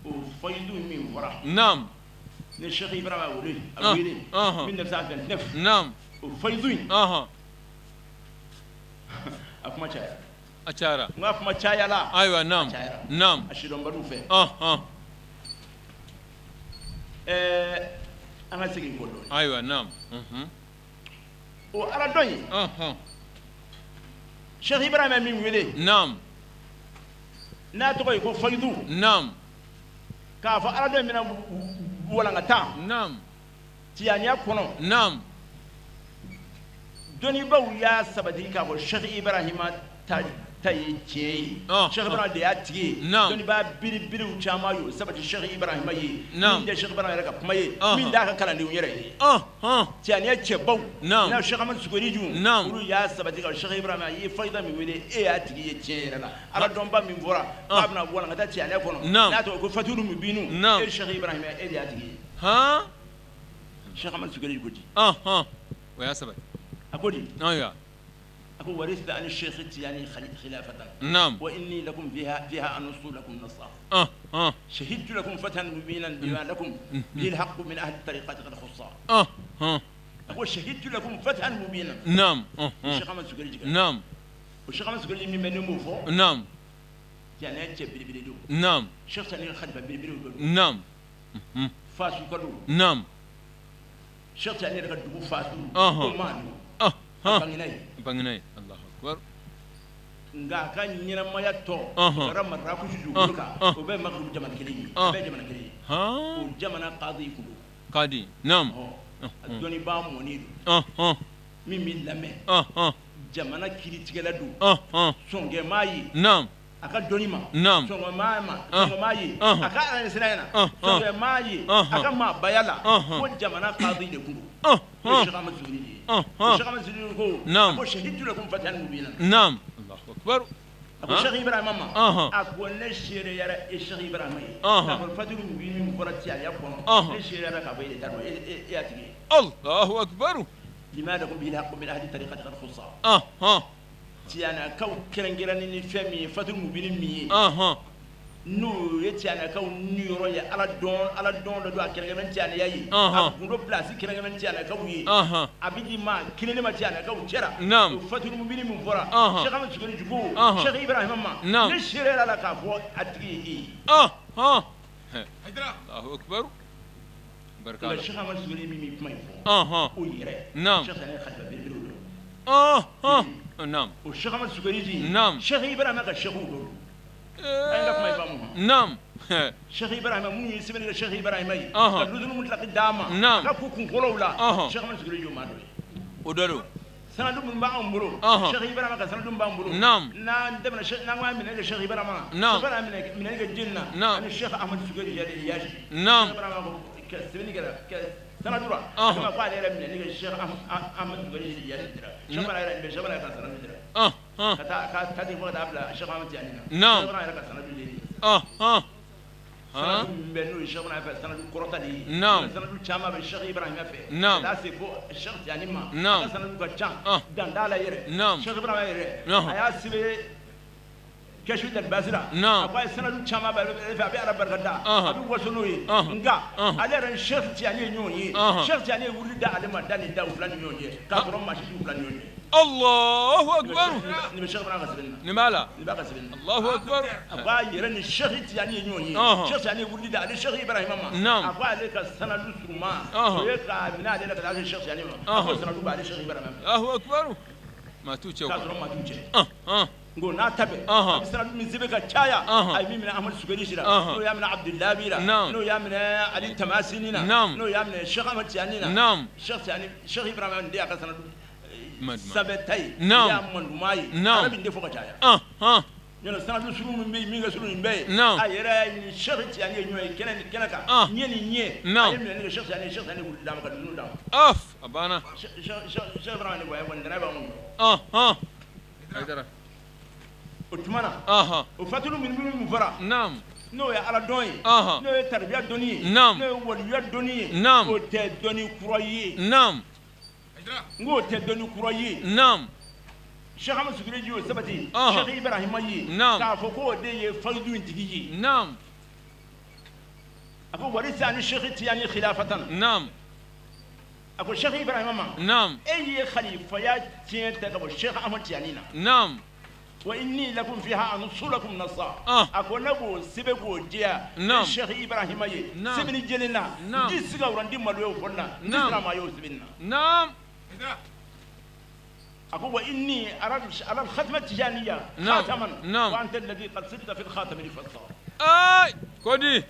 [SPEAKER 4] o fayidu min fɔra
[SPEAKER 2] نعم
[SPEAKER 4] ne Cheikh Ibrahima wele a wele 1929
[SPEAKER 2] نعم
[SPEAKER 4] o fayidu in
[SPEAKER 2] اها
[SPEAKER 4] a kuma caya
[SPEAKER 2] اشاره
[SPEAKER 4] n ka kuma caya la
[SPEAKER 2] ايوه نعم
[SPEAKER 4] cayara
[SPEAKER 2] نعم
[SPEAKER 4] a sidɔnbaliw fɛ
[SPEAKER 2] اها
[SPEAKER 4] an ka segin ko dɔɔni
[SPEAKER 2] ايوه نعم
[SPEAKER 4] o ala dɔ in
[SPEAKER 2] اها
[SPEAKER 4] Cheikh Ibrahima min wele
[SPEAKER 2] نعم
[SPEAKER 4] n'a tɔgɔ ye ko fayidu
[SPEAKER 2] نعم
[SPEAKER 4] k'a fɔ ala dɔ in bɛna walankata
[SPEAKER 2] نعم
[SPEAKER 4] tiyaniya kɔnɔ
[SPEAKER 2] نعم
[SPEAKER 4] dɔnnibaw y'a sabati k'a fɔ Cheikh Ibrahima ta ye tiɲɛ ye Cheikh Ibrahima de y'a tigi ye dɔnnibaa biribiriw caman y'o sabati Cheikh Ibrahima ye min tɛ Cheikh Ibrahima yɛrɛ ka kuma ye min t'a ka kalandenw yɛrɛ ye tiyaniya cɛbaw n'a Cheikh Ahmad Sukoriju olu y'a sabati ka Cheikh Ibrahima ye fayida min wele e y'a tigi ye tiɲɛ yɛrɛ la ala dɔnba min fɔra k'a bɛna walankata tiyaniya kɔnɔ n'a tɔgɔ ko Fatiru Mubinu e Cheikh Ibrahima e de y'a tigi ye Cheikh Ahmad Sukoriju ko di
[SPEAKER 2] ويا سبت
[SPEAKER 4] أقولي
[SPEAKER 2] ايوه
[SPEAKER 4] أقول ورثت عن الشيخ التجاني خلافة
[SPEAKER 2] نعم
[SPEAKER 4] وإني لكم فيها أنص لكم نصا شهدت لكم فتحا مبينا بما لكم به الحق من أهل الطريقة قد خصا أقول شهدت لكم فتحا مبينا
[SPEAKER 2] نعم
[SPEAKER 4] الشيخ أحمد سكري
[SPEAKER 2] نعم
[SPEAKER 4] والشيخ أحمد سكري من نمو
[SPEAKER 2] نعم
[SPEAKER 4] يعني أنت بريبريدو
[SPEAKER 2] نعم
[SPEAKER 4] الشيخ ثاني الخلفة بريبريدو
[SPEAKER 2] نعم
[SPEAKER 4] فاسو كدو
[SPEAKER 2] نعم
[SPEAKER 4] الشيخ ثاني الخلفة فاسو كمانو
[SPEAKER 2] بانغناي الله اكبر
[SPEAKER 4] nga ka ɲɛnamaya tɔ kɛra marakusi dugukolo kan o bɛ maghrib jamana kelen ye o bɛɛ jamana kelen ye o jamana kadi kulo
[SPEAKER 2] kadi nam
[SPEAKER 4] a dɔnnibaa mɔni don min b'i lamɛn jamana kiritigɛla don sɔnkɛmaa ye
[SPEAKER 2] nam
[SPEAKER 4] a ka dɔnni ma
[SPEAKER 2] nam
[SPEAKER 4] sɔnkɛmaa ye a ka aransiraya na sɔnkɛmaa ye a ka maabaya la ko jamana kadi de kun don o ye Cheikh Ahmad Suguri de ye Cheikh Ahmad Suguri ko a ko shahidu lakum fatan mubina
[SPEAKER 2] nam الله اكبر
[SPEAKER 4] a ko Cheikh Ibrahima ma a ko ne seereyara e Cheikh Ibrahima ye k'a fɔ fatiru mubini min fɔra tiyaliya kɔnɔ ne seereyara k'a fɔ e de ta dɔn e y'a tigi ye
[SPEAKER 2] الله اكبر
[SPEAKER 4] لماذا لكم به الحق من أهل الطريقة قد خصا تيانا كاو كرنجراني ni fɛn min ye fatiru mubini min ye n'o ye tiyana kaw niyɔrɔ ye ala dɔn dɔ don a kɛrɛnkɛrɛn tiyana ya ye a gundo place kɛrɛnkɛrɛn tiyana kaw ye a bɛ di ma kelen ma tiyana kaw cɛra o fatiru mubini min fɔra Cheikh Ahmad Suguri jugu Cheikh Ibrahima ma ne seereyara la k'a fɔ a tigi ye e ye
[SPEAKER 2] الله اكبر بارك
[SPEAKER 4] الله
[SPEAKER 2] الله
[SPEAKER 4] Cheikh Ahmad Suguri min kuma in fɔ o yɛrɛ Cheikh Sani khalifa belebelew don
[SPEAKER 2] نعم
[SPEAKER 4] o Cheikh Ahmad Suguri ji
[SPEAKER 2] Naam.
[SPEAKER 4] Cheikh Ibrahima ka cheikhu don an ka kuma in faamu
[SPEAKER 2] نعم
[SPEAKER 4] Cheikh Ibrahima minnu ye sɛbɛnni kɛ Cheikh Ibrahima ye ka ludunu mun tilaki d'a ma
[SPEAKER 2] Naam.
[SPEAKER 4] ka ko kunkolow la Cheikh Ahmad Suguri jo maa dɔ ye
[SPEAKER 2] ودلو
[SPEAKER 4] sanadu min b'an bolo Cheikh Ibrahima ka sanadu min b'an bolo
[SPEAKER 2] Naam.
[SPEAKER 4] n'an tɛmɛna n'an k'a minɛ kɛ Cheikh Ibrahima
[SPEAKER 2] Naam.
[SPEAKER 4] Cheikh Ibrahima minɛ kɛ jeli na
[SPEAKER 2] Naam.
[SPEAKER 4] ani Cheikh Ahmad Suguri yɛrɛ yaasi
[SPEAKER 2] Naam.
[SPEAKER 4] Cheikh Ibrahima ko sɛbɛnni kɛra sanadu la kama ko ale yɛrɛ minɛ kɛ Cheikh Ahmad Suguri yaasi dira Cheikh Ibrahima yɛrɛ Cheikh Ibrahima ka sanadu dira ka taa ten fo ka taa bila Cheikh Ahmad Tidiane na
[SPEAKER 2] Naam.
[SPEAKER 4] Cheikh Ibrahima yɛrɛ ka sanadu de ye sanadu min bɛ n'o ye Cheikh Ibrahima fɛ sanadu kɔrɔta de ye
[SPEAKER 2] Naam.
[SPEAKER 4] sanadu caman bɛ Cheikh Ibrahima fɛ
[SPEAKER 2] Naam.
[SPEAKER 4] ka taa se fo Cheikh Tidiane ma
[SPEAKER 2] Naam.
[SPEAKER 4] a ka sanadu ka ca danda la yɛrɛ
[SPEAKER 2] Naam.
[SPEAKER 4] Cheikh Ibrahima yɛrɛ
[SPEAKER 2] Naam.
[SPEAKER 4] a y'a sɛbɛn كشف البازرة
[SPEAKER 2] نعم.
[SPEAKER 4] أقوى سنة شما في أرب بركدا
[SPEAKER 2] أها.
[SPEAKER 4] أبي وصلوي
[SPEAKER 2] أها.
[SPEAKER 4] إنكا
[SPEAKER 2] أها.
[SPEAKER 4] على رن شخص يعني نيوني
[SPEAKER 2] أها.
[SPEAKER 4] شخص يعني ولد على ما داني دا وفلان نيوني كابرون ماشي وفلان نيوني
[SPEAKER 2] الله أكبر
[SPEAKER 4] نبي شغل بنا غسلنا
[SPEAKER 2] نمالا
[SPEAKER 4] نبي غسلنا
[SPEAKER 2] الله أكبر
[SPEAKER 4] أقوى يرن الشخص يعني نيوني
[SPEAKER 2] أها.
[SPEAKER 4] شخص يعني ولد على الشيخ إبراهيم ما
[SPEAKER 2] نعم.
[SPEAKER 4] أقوى عليك السنة لسرما
[SPEAKER 2] أها.
[SPEAKER 4] ويقع من عليك هذا الشخص يعني ما
[SPEAKER 2] أها.
[SPEAKER 4] أقوى سنة لبعض الشيخ إبراهيم
[SPEAKER 2] الله أكبر ما توجه
[SPEAKER 4] كابرون ما توجه
[SPEAKER 2] آه
[SPEAKER 4] ngo na tabe
[SPEAKER 2] Aha.
[SPEAKER 4] bisana min zibe ka chaya
[SPEAKER 2] Aha.
[SPEAKER 4] ay mi min ahmad sugari shira
[SPEAKER 2] Aha.
[SPEAKER 4] no ya min abdullah bira
[SPEAKER 2] Naam.
[SPEAKER 4] no ya min ali tamasinina
[SPEAKER 2] Naam.
[SPEAKER 4] no ya min sheikh ahmad tianina
[SPEAKER 2] Naam.
[SPEAKER 4] sheikh ibrahim ndiya ka sanadu
[SPEAKER 2] Madma.
[SPEAKER 4] sabetai
[SPEAKER 2] Naam.
[SPEAKER 4] ya mandumai
[SPEAKER 2] Naam.
[SPEAKER 4] arabi ndefo ka chaya yana sanadu suru min be mi ga suru min be
[SPEAKER 2] Naam.
[SPEAKER 4] ayera ni sheikh tiani nyoy kenaka
[SPEAKER 2] Ah.
[SPEAKER 4] nye ni nye
[SPEAKER 2] Naam.
[SPEAKER 4] ay mi ni sheikh tiani wul dam ka dunu dam
[SPEAKER 2] أف أبانا
[SPEAKER 4] sheikh ibrahim ni boy wandana ba mun
[SPEAKER 2] هيدرا
[SPEAKER 4] utmana
[SPEAKER 2] أها
[SPEAKER 4] ufatulu min mufara
[SPEAKER 2] نعم
[SPEAKER 4] n'o ye ala dɔn ye
[SPEAKER 2] Aha.
[SPEAKER 4] n'o ye taribiya dɔnni ye
[SPEAKER 2] Naam.
[SPEAKER 4] n'o ye waliya dɔnni ye
[SPEAKER 2] Naam.
[SPEAKER 4] o tɛ dɔnni kura ye
[SPEAKER 2] نعم
[SPEAKER 4] n k'o tɛ dɔnni kura ye
[SPEAKER 2] نعم
[SPEAKER 4] sheikh ahmad sugiri ji o sabati
[SPEAKER 2] Aha.
[SPEAKER 4] sheikh ibrahima ye
[SPEAKER 2] Naam.
[SPEAKER 4] k'a fɔ k'o de ye fayidu in tigi ye
[SPEAKER 2] نعم
[SPEAKER 4] a ko warisa ni sheikh tiyani khilafatan
[SPEAKER 2] نعم
[SPEAKER 4] a ko sheikh ibrahima ma
[SPEAKER 2] نعم
[SPEAKER 4] e ye khalifaya tiɲɛ ta ka bɔ sheikh ahmad tiyani na
[SPEAKER 2] نعم
[SPEAKER 4] wa inni lakum fiha ansulakum nasa
[SPEAKER 2] Ah.
[SPEAKER 4] a ko ne b'o sɛbɛn k'o diya
[SPEAKER 2] Naam.
[SPEAKER 4] ni sheikh ibrahima ye
[SPEAKER 2] Naam.
[SPEAKER 4] sɛbɛnni jɛlen na
[SPEAKER 2] Naam.
[SPEAKER 4] n ti siga o la n ti maloya o fɔli la n ti
[SPEAKER 2] Naam.
[SPEAKER 4] sira maa ye o sɛbɛnni na
[SPEAKER 2] نعم
[SPEAKER 4] أقول وإني أرى الختمة التجانية
[SPEAKER 2] نعم.
[SPEAKER 4] خاتما
[SPEAKER 2] نعم.
[SPEAKER 4] وأنت الذي قد صدت في الخاتم الفصال
[SPEAKER 2] أي كودي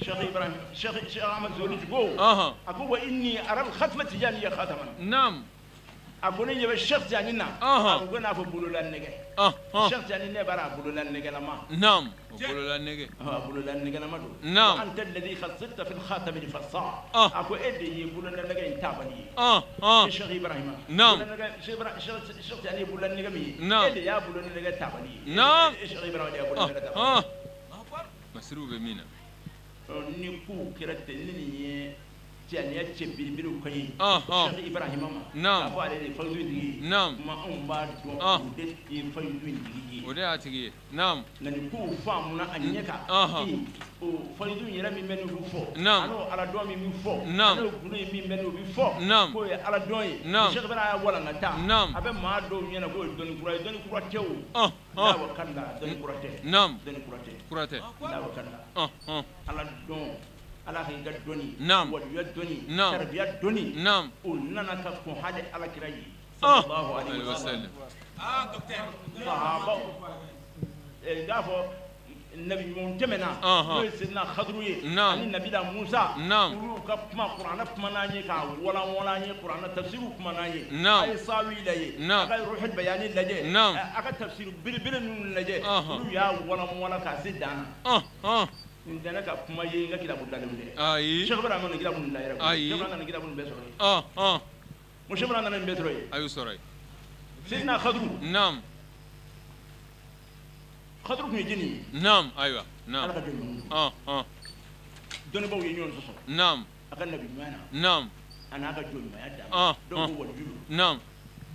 [SPEAKER 4] شيخ إبراهيم شيخ أحمد زولي تقول
[SPEAKER 2] أها
[SPEAKER 4] أقول وإني أرى الختمة التجانية خاتما
[SPEAKER 2] نعم
[SPEAKER 4] أقول إني الشيخ جانينا
[SPEAKER 2] أها.
[SPEAKER 4] أقول أنا بقول لنجى
[SPEAKER 2] أها
[SPEAKER 4] الشيخ جانينا برا بقول لنجى لما
[SPEAKER 2] نعم وقولوا لنجي
[SPEAKER 4] بقول لنجى لما
[SPEAKER 2] نعم.
[SPEAKER 4] وأنت الذي قد صدت في الخاتم الفصال
[SPEAKER 2] آه.
[SPEAKER 4] أقول إدي يقول لنجى إنتابني الشيخ إبراهيم
[SPEAKER 2] نعم.
[SPEAKER 4] الشيخ جاني يقول لنجى مي
[SPEAKER 2] نعم.
[SPEAKER 4] إدي يا بقول لنجى تابني
[SPEAKER 2] نعم.
[SPEAKER 4] الشيخ إبراهيم يقول لنجى تابني
[SPEAKER 2] مسروب مينا
[SPEAKER 4] ni ku kira te ni ye tianiya cɛ belebelew ka ye
[SPEAKER 2] Ɔhɔn.
[SPEAKER 4] Sheikh Ibrahima ma
[SPEAKER 2] Naam.
[SPEAKER 4] k'a fɔ ale de ye fayidu tigi ye
[SPEAKER 2] Naam.
[SPEAKER 4] ma anw b'a dɔn
[SPEAKER 2] Ah.
[SPEAKER 4] o de ye fayidu tigi ye
[SPEAKER 2] o de y'a tigi ye naam
[SPEAKER 4] nka nin kow faamuna a ɲɛ kan
[SPEAKER 2] Ɔhɔn.
[SPEAKER 4] o fayidu yɛrɛ min bɛ n'o bɛ fɔ
[SPEAKER 2] Naam.
[SPEAKER 4] an'o aladɔn min bɛ fɔ
[SPEAKER 2] Naam.
[SPEAKER 4] an'o gundo min bɛ n'o bɛ fɔ
[SPEAKER 2] Naam.
[SPEAKER 4] k'o ye aladɔn ye
[SPEAKER 2] Naam.
[SPEAKER 4] Sheikh Ibrahima y'a walankata
[SPEAKER 2] Naam.
[SPEAKER 4] a bɛ maa dɔw ɲɛna k'o ye dɔnni kura ye dɔnni kura tɛ o
[SPEAKER 2] Ɔhɔn.
[SPEAKER 4] Allahu kalla dɔnni kura tɛ
[SPEAKER 2] naam
[SPEAKER 4] dɔnni kura tɛ
[SPEAKER 2] kura tɛ
[SPEAKER 4] Allahu kalla
[SPEAKER 2] Ɔhɔn.
[SPEAKER 4] aladɔn ala ka i ka dɔnni
[SPEAKER 2] Naam.
[SPEAKER 4] waliya dɔnni
[SPEAKER 2] Naam.
[SPEAKER 4] tarabiya dɔnni
[SPEAKER 2] naam
[SPEAKER 4] o nana ka kɔn hali alakira ye
[SPEAKER 2] Ah.
[SPEAKER 4] sallallahu alaihi
[SPEAKER 2] alayhi wa
[SPEAKER 4] wasallam
[SPEAKER 2] sallam
[SPEAKER 4] sahabaw k'a fɔ nabi ɲuman tɛmɛna
[SPEAKER 2] Ɔhɔn.
[SPEAKER 4] n'o ye sidina khadru ye
[SPEAKER 2] Naam.
[SPEAKER 4] ani nabila musa
[SPEAKER 2] Naam.
[SPEAKER 4] olu ka kuma kuranɛ kuma n'an ye k'a walan walan ye kuranɛ tafsiriw kuma n'an ye
[SPEAKER 2] Naam.
[SPEAKER 4] a ye sawi lajɛ
[SPEAKER 2] Naam.
[SPEAKER 4] a ka ruhul bayani lajɛ
[SPEAKER 2] Naam.
[SPEAKER 4] a ka tafsir belebele ninnu lajɛ
[SPEAKER 2] Ɔhɔn.
[SPEAKER 4] olu y'a walan walan k'a se dan na
[SPEAKER 2] Ɔhɔn.
[SPEAKER 4] nin tɛ ne ka kuma ye n ka kitabu dalen dɛ
[SPEAKER 2] ayi
[SPEAKER 4] Sheikh Ibrahima nana kitabu nin la yɛrɛ
[SPEAKER 2] Ayi.
[SPEAKER 4] Sheikh Ibrahima nana kitabu nin bɛɛ sɔrɔ ye
[SPEAKER 2] Ɔhɔn.
[SPEAKER 4] mo Sheikh Ibrahima nana nin bɛɛ sɔrɔ ye
[SPEAKER 2] a y'u sɔrɔ yen
[SPEAKER 4] sidina khadru
[SPEAKER 2] naam
[SPEAKER 4] khadru tun ye jini ye
[SPEAKER 2] naam ayiwa
[SPEAKER 4] ala
[SPEAKER 2] naam
[SPEAKER 4] ka jɔn ɲuman
[SPEAKER 2] Ɔhɔn.
[SPEAKER 4] dɔnnibaw ye ɲɔgɔn sɔsɔ
[SPEAKER 2] naam
[SPEAKER 4] a ka nabi ɲuman na
[SPEAKER 2] naam
[SPEAKER 4] a n'a ka jɔn ɲumanya dan
[SPEAKER 2] Ah,
[SPEAKER 4] dɔw
[SPEAKER 2] ah.
[SPEAKER 4] ko waliyu don
[SPEAKER 2] naam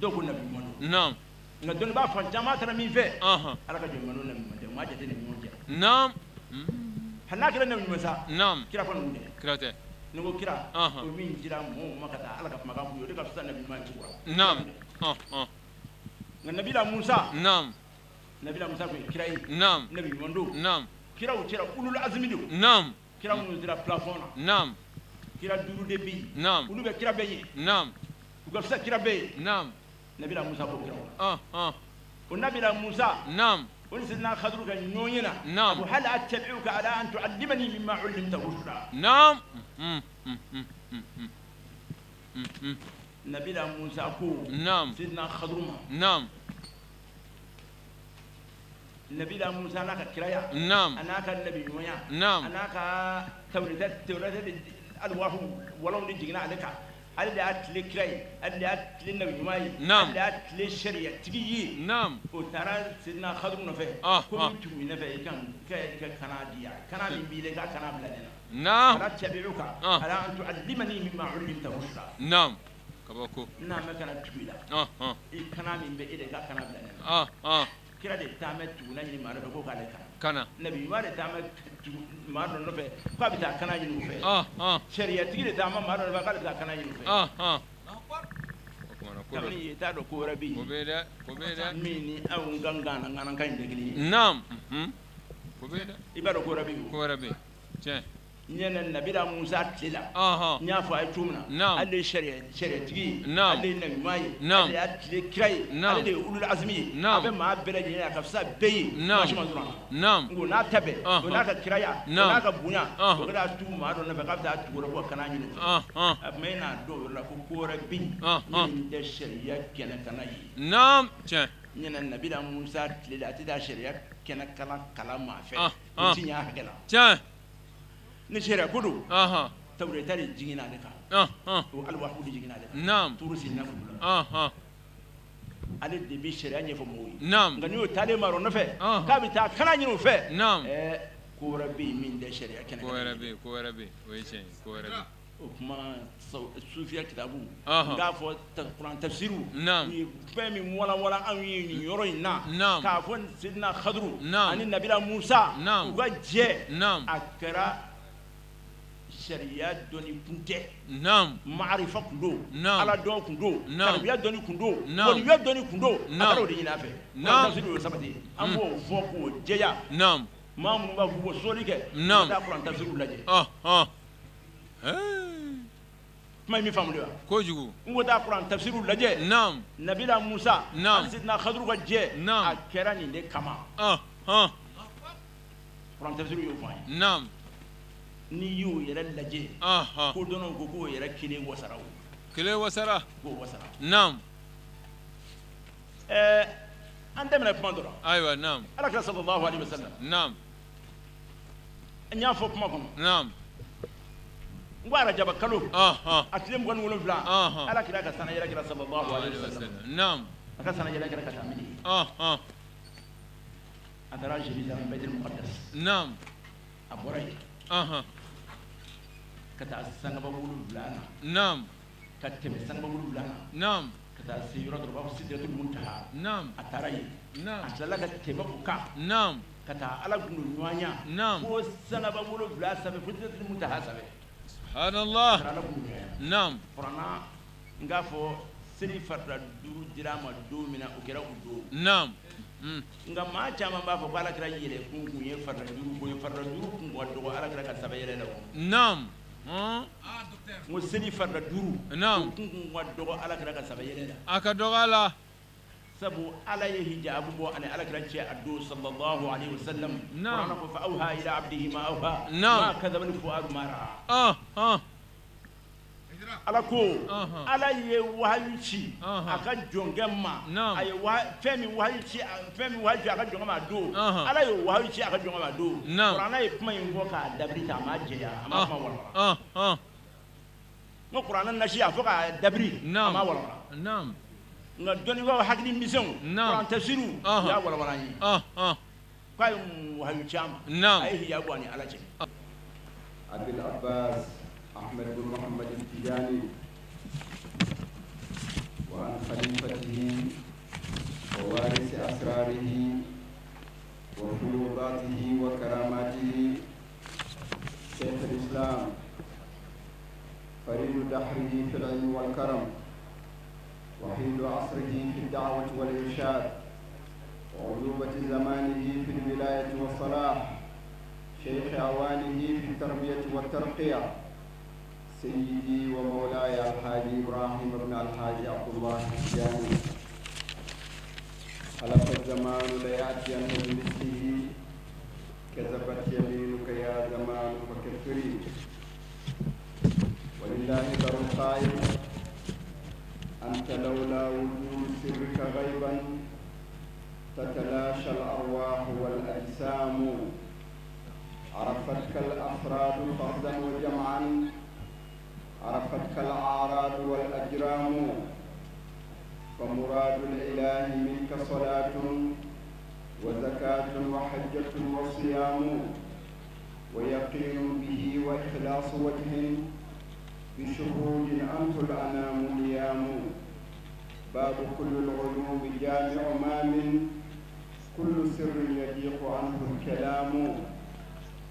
[SPEAKER 4] dɔw ko nabi ɲuman don
[SPEAKER 2] naam
[SPEAKER 4] nka dɔnnibaa fan caman taara min fɛ
[SPEAKER 2] Ɔhɔn.
[SPEAKER 4] ala ka jɔn ɲuman don nabi ɲuman tɛ maa jate ni ɲɔgɔn cɛ
[SPEAKER 2] naam
[SPEAKER 4] hali n'a kɛra nabi ɲuman sa
[SPEAKER 2] naam
[SPEAKER 4] kira kɔni dɛ
[SPEAKER 2] kira tɛ
[SPEAKER 4] ni ko kira
[SPEAKER 2] Aha.
[SPEAKER 4] o min dira mɔgɔw ma ka taa ala ka kumakan f'u ye o de ka fisa nabi ɲuman ye kura
[SPEAKER 2] naam Ɔhɔn.
[SPEAKER 4] nka nabila musa
[SPEAKER 2] naam
[SPEAKER 4] nabila musa tun ye kira ye
[SPEAKER 2] naam
[SPEAKER 4] nabi ɲuman don
[SPEAKER 2] naam
[SPEAKER 4] kiraw cɛla ulul azmi don
[SPEAKER 2] naam
[SPEAKER 4] kira minnu dira plafɔn na
[SPEAKER 2] naam
[SPEAKER 4] kira duuru de bɛ yen
[SPEAKER 2] naam
[SPEAKER 4] olu bɛ kira bɛɛ ye
[SPEAKER 2] naam
[SPEAKER 4] u ka fisa kira bɛɛ ye
[SPEAKER 2] naam
[SPEAKER 4] nabila musa b'o kiraw la
[SPEAKER 2] Ɔhɔn.
[SPEAKER 4] o nabila musa
[SPEAKER 2] naam
[SPEAKER 4] ونسينا خضرك نيوينا
[SPEAKER 2] نعم.
[SPEAKER 4] وهل أتبعك على أن تعلمني مما علمت رشدا
[SPEAKER 2] naam
[SPEAKER 4] نبينا موسى كو
[SPEAKER 2] naam
[SPEAKER 4] سيدنا خضرما
[SPEAKER 2] naam
[SPEAKER 4] نبينا موسى أنا كرايا
[SPEAKER 2] naam
[SPEAKER 4] أنا كالنبي نويا
[SPEAKER 2] نعم.
[SPEAKER 4] أنا كتوريت الواح ولو نجينا عليك اللي أتلي كراي اللي أتلي النبي نويا
[SPEAKER 2] نعم.
[SPEAKER 4] اللي أتلي الشريعة تجي
[SPEAKER 2] naam
[SPEAKER 4] وترى سيدنا خضرنا فيه كم تمين فيه كان كناديا كان من بيلك كان بلادنا
[SPEAKER 2] naam
[SPEAKER 4] ألا أتبعك على أن تعلمني مما علمت رشدا
[SPEAKER 2] naam kabako
[SPEAKER 4] نعم كان تبيلا
[SPEAKER 2] Ɔhɔn.
[SPEAKER 4] كان من بيلك كان بلادنا kira de taama tuguna ɲini maa dɔ fɛ ko k'ale
[SPEAKER 2] kana
[SPEAKER 4] nabi ɲuman de taama maa dɔ nɔfɛ k'a bɛ taa kana ɲini u fɛ sariyatigi de taama maa dɔ nɔfɛ k'ale bɛ taa kana ɲini u fɛ kabini ye t'a dɔn ko wɛrɛ bɛ yen
[SPEAKER 2] ko bɛ dɛ
[SPEAKER 4] min ni anw ka ŋanakan in tɛ kelen ye
[SPEAKER 2] naam ko bɛ dɛ
[SPEAKER 4] i b'a dɔn ko wɛrɛ bɛ yen
[SPEAKER 2] ko wɛrɛ bɛ yen tiɲɛ
[SPEAKER 4] ɲɛnɛ nabila musa tile la n y'a fɔ a ye cogo min na ale ye sariyatigi ye ale ye nabiɲuman ye ale y'a tile kira ye ale de ye ulul azmi ye a bɛ maa bɛɛ lajɛlen ye a ka fisa bɛɛ ye maa si ma dɔrɔn ngo n'a ta bɛɛ o n'a ka kiraya o n'a ka bonya o kɛra tugu maa dɔ nɔfɛ k'a bɛ taa tugu wɛrɛ bɔ kana ɲini a tuma e n'a dɔn o yɔrɔ la ko ko wɛrɛ bɛ yen min tɛ sariya kɛnɛ kana ye
[SPEAKER 2] naam tiɲɛ
[SPEAKER 4] ɲɛnɛ nabila musa tile la a tɛ taa sariya kɛnɛ kala maa fɛ o ti ɲɛ a hakɛ la
[SPEAKER 2] tiɲɛ
[SPEAKER 4] ni sariya ko don tawureta de jiginna ale kan o aliwahu de jiginna ale kan
[SPEAKER 2] naam
[SPEAKER 4] turu si nafu la ale de bɛ sariya ɲɛfɔ mɔgɔw ye
[SPEAKER 2] naam
[SPEAKER 4] nka n'i y'o taalen maa nɔfɛ k'a bɛ taa kana ɲini o fɛ
[SPEAKER 2] naam
[SPEAKER 4] ko wɛrɛ bɛ yen min tɛ sariya kɛnɛ
[SPEAKER 2] ko wɛrɛ bɛ yen ko wɛrɛ bɛ yen o ye tiɲɛ ye ko wɛrɛ bɛ yen
[SPEAKER 4] o kuma sufiya kitabu n k'a fɔ kuran tafsiru u ye fɛn min walawala anw ye nin yɔrɔ in na k'a fɔ sidina khadru ani nabila musa u ka jɛ a kɛra sariya dɔnni kun tɛ maarifa kun don ala dɔn kun don tarabiya dɔnni kun don waliya dɔnni kun don a kɛra o de ɲini a fɛ tafsiru y'o sabati an b'o fɔ k'o jɛya maa minnu b'a fɔ ko sɔɔni kɛ u taa kuran tafsiru lajɛ kuma in min faamu wa
[SPEAKER 2] kojugu
[SPEAKER 4] n ko taa kuran tafsiru lajɛ nabila musa ani sidina khadru ka jɛ a kɛra nin de kama kuran tafsiru y'o fɔ an ye n'i y'o yɛrɛ lajɛ ko dɔnnaw ko k'o yɛrɛ kelen wasara o
[SPEAKER 2] kelen wasara
[SPEAKER 4] k'o wasara an tɛmɛna kuma dɔrɔn
[SPEAKER 2] ayiwa
[SPEAKER 4] alakira sallallahu alaihi wasallam n y'a fɔ kuma kɔnɔ n ko arajaba kalo a tile 27 alakira ka sana yɛrɛ kɛra sallallahu alaihi wasallam a ka sana yɛrɛ kɛra ka taa mini a taara Jérusalem Baitul Muqaddas a bɔra yen ka taa sangaba 7 na ka tɛmɛ sangaba 7 na ka taa se yɔrɔ dɔ b'a fɔ Sidratul Muntaha a taara yen a tilala ka tɛmɛ o kan ka taa ala gundo ɲɔgɔnya fo sangaba 7 sanfɛ fo Sidratul Muntaha sanfɛ
[SPEAKER 2] subhanallah
[SPEAKER 4] kuranna n k'a fɔ seli farida 5 dira a ma don min na o kɛra o don nka maa caman b'a fɔ ko alakira yɛlɛkun kun ye farida 5 ko ye farida 5 kun ka dɔgɔ alakira ka saba yɛlɛ la o n ko seli farida 5 o kun ka dɔgɔ alakira ka saba yɛlɛ la
[SPEAKER 2] a ka dɔgɔ a la
[SPEAKER 4] sabu ala ye hijabu bɔ ani alakira cɛ a don sallallahu alaihi wasallam kuranna ko fa awha ila abdihi ma awha ma kadhaba al fuadu ma ra'a ala ko ala ye wahayu ci a ka jɔnkɛ ma a ye fɛn min wahayu ci a ka jɔnkɛ ma a don ala ye wahayu ci a ka jɔnkɛ ma a don kuranna ye kuma in fɔ k'a dabiri ta a ma jɛya a ma kuma walawala n ko kuranna nasi a fɔ k'a dabiri a ma walawala nka dɔnnibaaw hakili misɛnw kuran tafsiru u y'a walawala an ye k'a ye wahayu ci a ma a ye hijabu ani ala cɛ
[SPEAKER 5] Abil Abbas أحمد بن محمد التجاني وعن خليفته ووارث أسراره وفيوضاته وكراماته شيخ الإسلام فريد دحره في العلم والكرم وحيد عصره في الدعوة والإرشاد وعذوبة زمانه في الولاية والصلاح شيخ أوانه في التربية والترقية سيدي ومولاي الحاج إبراهيم بن الحاج عبد الله التجاني خلف الزمان ليأتين بمثله كذبت يمينك يا زمان فكفري ولله در القائل أنت لولا وجود سرك غيبا تتلاشى الأرواح والأجسام عرفتك الأفراد فردا وجمعا عرفتك الأعراض والأجرام فمراد الإله منك صلاة وزكاة وحجة وصيام ويقين به وإخلاص وجه بشهود أنت الأنام نيام باب كل العلوم جامع ما من كل سر يضيق عنه الكلام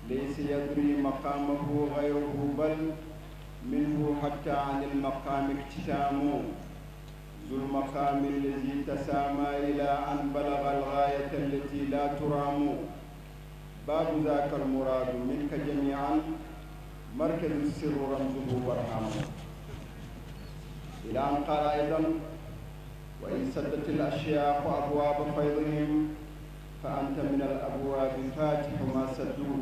[SPEAKER 5] ليس يدري مقامه غيره بل منه حتى عن المقام اكتتام ذو المقام الذي تسامى إلى أن بلغ الغاية التي لا ترام باب ذاك المراد منك جميعا مركز السر رمزه برهام إلى أن قال أيضا وإن سدت الأشياخ أبواب فيضهم فأنت من الأبواب فاتح ما سدوا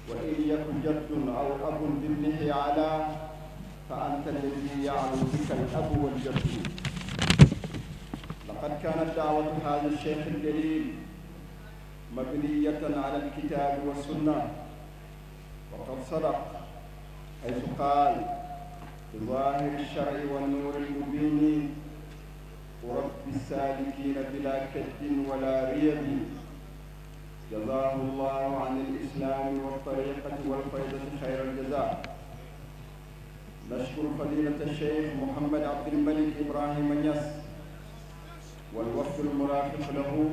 [SPEAKER 5] وإن يك جد أو أب باللحي على فأنت الذي يعلو بك الأب والجد لقد كانت دعوة هذا الشيخ الجليل مبنية على الكتاب والسنة وقد صدق حيث قال بظاهر الشرع والنور المبين ورب السالكين بلا كد ولا ريب جزاه الله عن الإسلام والطريقة والفيضة خير الجزاء نشكر فضيلة الشيخ محمد عبد الملك إبراهيم نياس والوفد المرافق له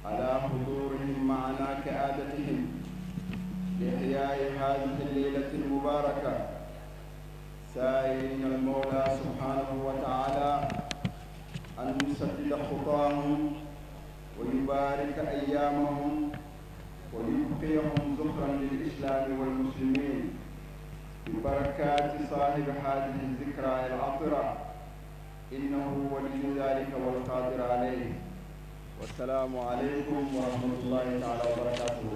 [SPEAKER 5] على حضورهم معنا كعادتهم لإحياء هذه الليلة المباركة سائلين المولى سبحانه وتعالى أن يسدد خطاهم ويبارك أيامهم ويبقيهم ذخرا للإسلام والمسلمين ببركات صاحب هذه الذكرى العطرة إنه ولي ذلك والقادر عليه والسلام عليكم ورحمة الله تعالى وبركاته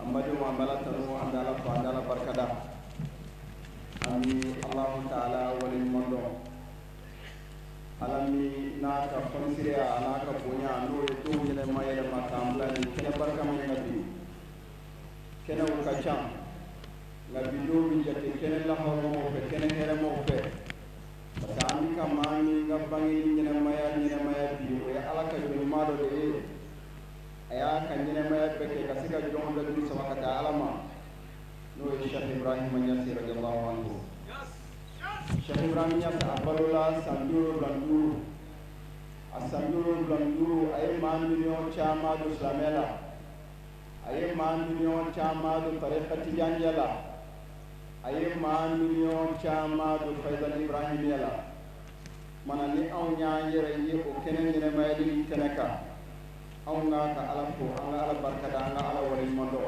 [SPEAKER 5] أمد وعملتنا وعندنا بركة أمي الله تعالى ولي المنظر alami naka fonsiriya anaka bonya no e to nyele mayele makambla ni kene barka mo ngabi kene o kacham ngabi do mi jate kene la hawo mo fe kene here mo fe basami ka mani ngabangi nyene maya bi o ya alaka jo mado de aya ka nyene maya be ke kasika jo mo de so wakata alama no e Sheikh Ibrahim Niass radiyallahu anhu Sheikh Ibrahim Niass abalola sanduro blanduru ay man million chama do islamela ay man million chama do tariqa tijaniyala ay man million chama do faydal ibrahimiyala manani aw nyaayere yi ko kenen ne maydi keneka aw nga ka ala ko ala barkada nga ala wali mondo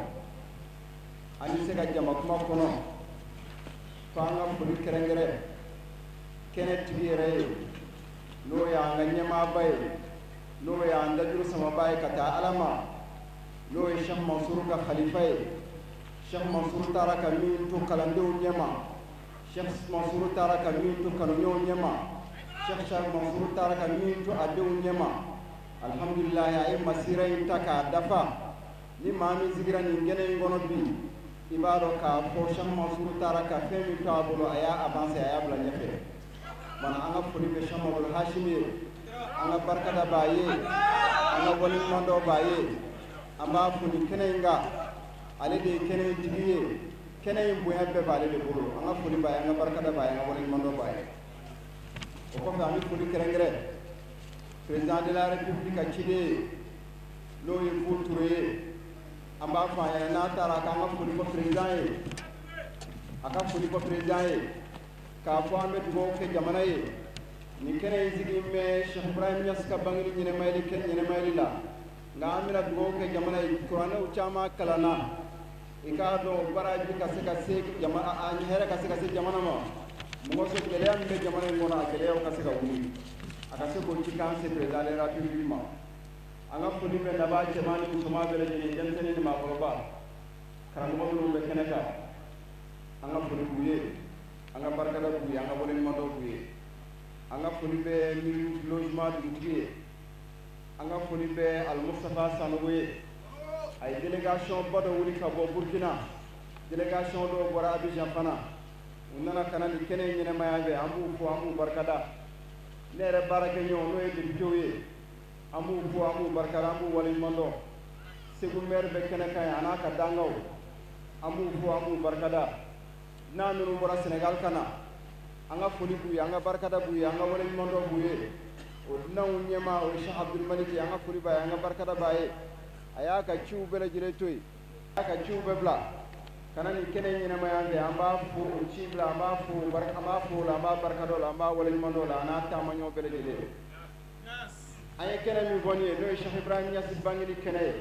[SPEAKER 5] ani se ka jama kuma kono fanga puli kerengere kene tibire no ya nga nyama bay no ya ndajuru sama bay kata alama no ya Sheikh Mansour ka khalifa Sheikh Mansour taraka min to kalando nyama Sheikh Mansour taraka min to kanu nyama Sheikh Mansour taraka min to adu nyama alhamdulillah ay masira intaka dafa ni mami zigira ni ngene ngono bi ibaro ka ko Sheikh Mansour taraka femi tabulo aya avance aya bla nyefe mana anga fuli be Shamal Hashimi anga barkada baye anga woni mondo baye amba fuli kenenga ale de kene jigiye kene bu yabbe bale de bulu anga fuli baye anga barkada baye anga woni mondo baye o ko fa mi fuli kerengere président de la république a chide lo yi future amba fa ya na tara ka anga fuli ko président e aka fuli ko président e ka fo amet go ke jamana ye ni kene zigi me Sheikh Ibrahim Niass ka bangiri nyene mayli ken nyene mayli la nga amira go ke jamana ye qur'ana u chama kalana ika do baraji ka se jamana a nyere ka se jamana ma mo so gele am be jamana ngona gele o ka se ka wuni aka se ko ci kan se président de la république ma anga funi me na ba jamani musuma bele ni jantene ni ma ko ba karam mo no be keneta anga funi buye anga barkada buye anga wolen mando buye anga funi be ni logement du buye anga funi be al Mustafa Sanoye ay délégation bado wuli ka bo Burkina délégation do bora Abidjan fana nana kana ni kene nyene mayabe amu barkada nere barake nyo no e de joye amu barkada amu wolen mando segu mer be kene kay anaka dangaw amu barkada na nunu bora Sénégal kana anga foli buye anga barkada buye anga wolen mondo buye ودنا ونيما وشيخ عبد الملك يانا فوري با يانا بركة باي أياك تشوف بلا جريتوي أياك تشوف ببلا كانني كنني نما ياندي أما فو تشيبلا أما فو بركة أما فو أما بركة دولا أما ولا المندولا أنا تامنيو بلا جري أي كنني بني نو شيخ إبراهيم ياسين بانجلي كنني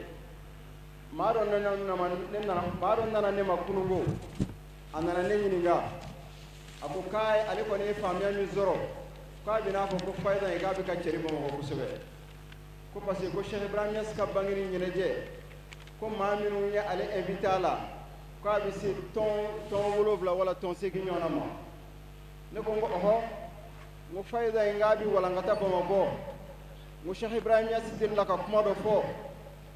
[SPEAKER 5] مارو نانا نانا مارو نانا نما كنوغو أنا نيني نيجا أبو كاي أليكو نيجي فاميا ميزورو كاي بنا فوق فايدا يجا بكا تشري بمو كوسبة كو باسي كو شيخ إبراهيم ياس كابانغيري نيجي كو مامي نويا على إنفيتالا كاي بيسي تون ولوبلا ولا تون سيكي نيونا ما نكو هو مو فايدا يجا بي ولا غتا بمو مو شيخ إبراهيم ياس تيلا كمادو فو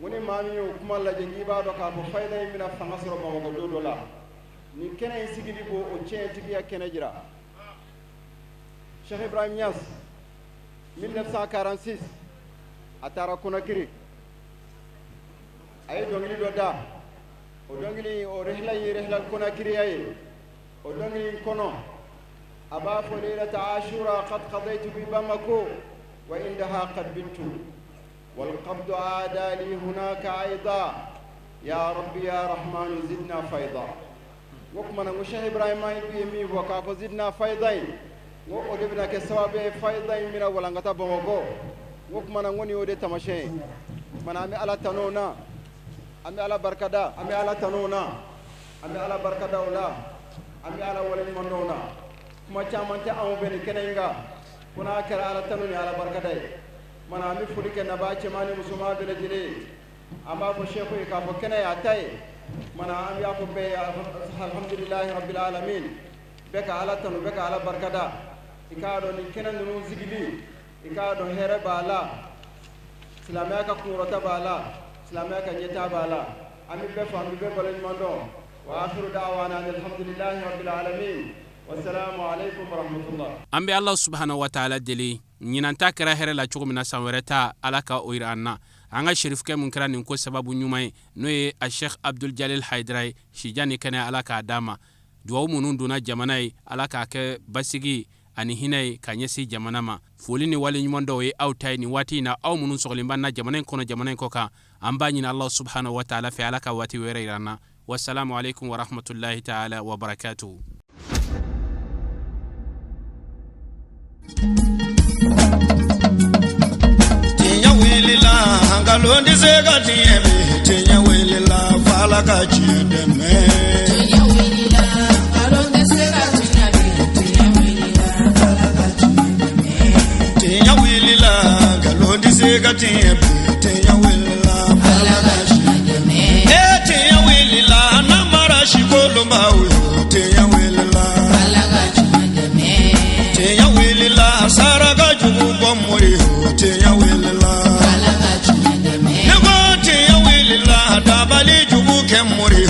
[SPEAKER 5] وني مامي وكما لا جنجي بادو كابو فايدا يمنا فنغسرو بمو دولا ni kene sigidi bo o tiya kene jira Cheikh Ibrahim Niass 1946 atara Conakry ay dongili do da o dongili o rihla Conakry ay o dongili kono aba fo leylata ashura qad qadaytu bi Bamako wa indaha qad bintu wal qabd aada li hunaka ayda ya rabbi ya rahman zidna fayda وكمان وشيخ إبراهيم يبي وكافو زدنا فايدين وأدبنا كسواب فايدين من أول عن كتاب بموجو وكمان وني ودي تمشي من أمي على تنونا أمي على بركدا أمي على تنونا أمي على بركدا ولا أمي على ولد منونا كما كمان تأمو بين كنينغا كنا كرا على تنوني على بركدا من أمي فلك نبأ كمان مسلمان بلجلي أما بشيخو يكافو كنا يعتاي mana am ya ko be alhamdulillahi rabbil alamin beka ala tanu beka ala barkada ikado ni kenan no zigili ikado here bala islamaya ka kurota bala islamaya ka nyeta bala ami be fa ami be balen mando wa akhiru da'wana alhamdulillahi rabbil alamin wassalamu alaykum wa rahmatullah
[SPEAKER 2] ambe Allah subhanahu wa ta'ala deli nyinanta kara here la chugumina sanwereta alaka oiranna anga sherif ke mun kra nin ko sababu nyumai no ye a Sheikh Abdul Jalil Haidrai shijani kana alaka dama duwa munun duna jamanai alaka ke basigi ani hinai kanyesi jamana ma foli ni wali nyumondo ye autai ni wati na au munun sogolimba na jamanai kono jamanai koka amba nyina Allah subhanahu wa ta'ala fi alaka wati were irana wassalamu alaikum wa rahmatullahi ta'ala wa barakatuh
[SPEAKER 1] Londi zega tieme tenya welila fala ka chideme tenya welila alonde zega tinya fala ka chideme tenya welila galondi zega tieme tenya welila fala ka chideme tenya welila namara shikolomba uyo tenya welila fala ka chideme tenya welila saraga jubu bomori tenya welila dabali jubu ke muri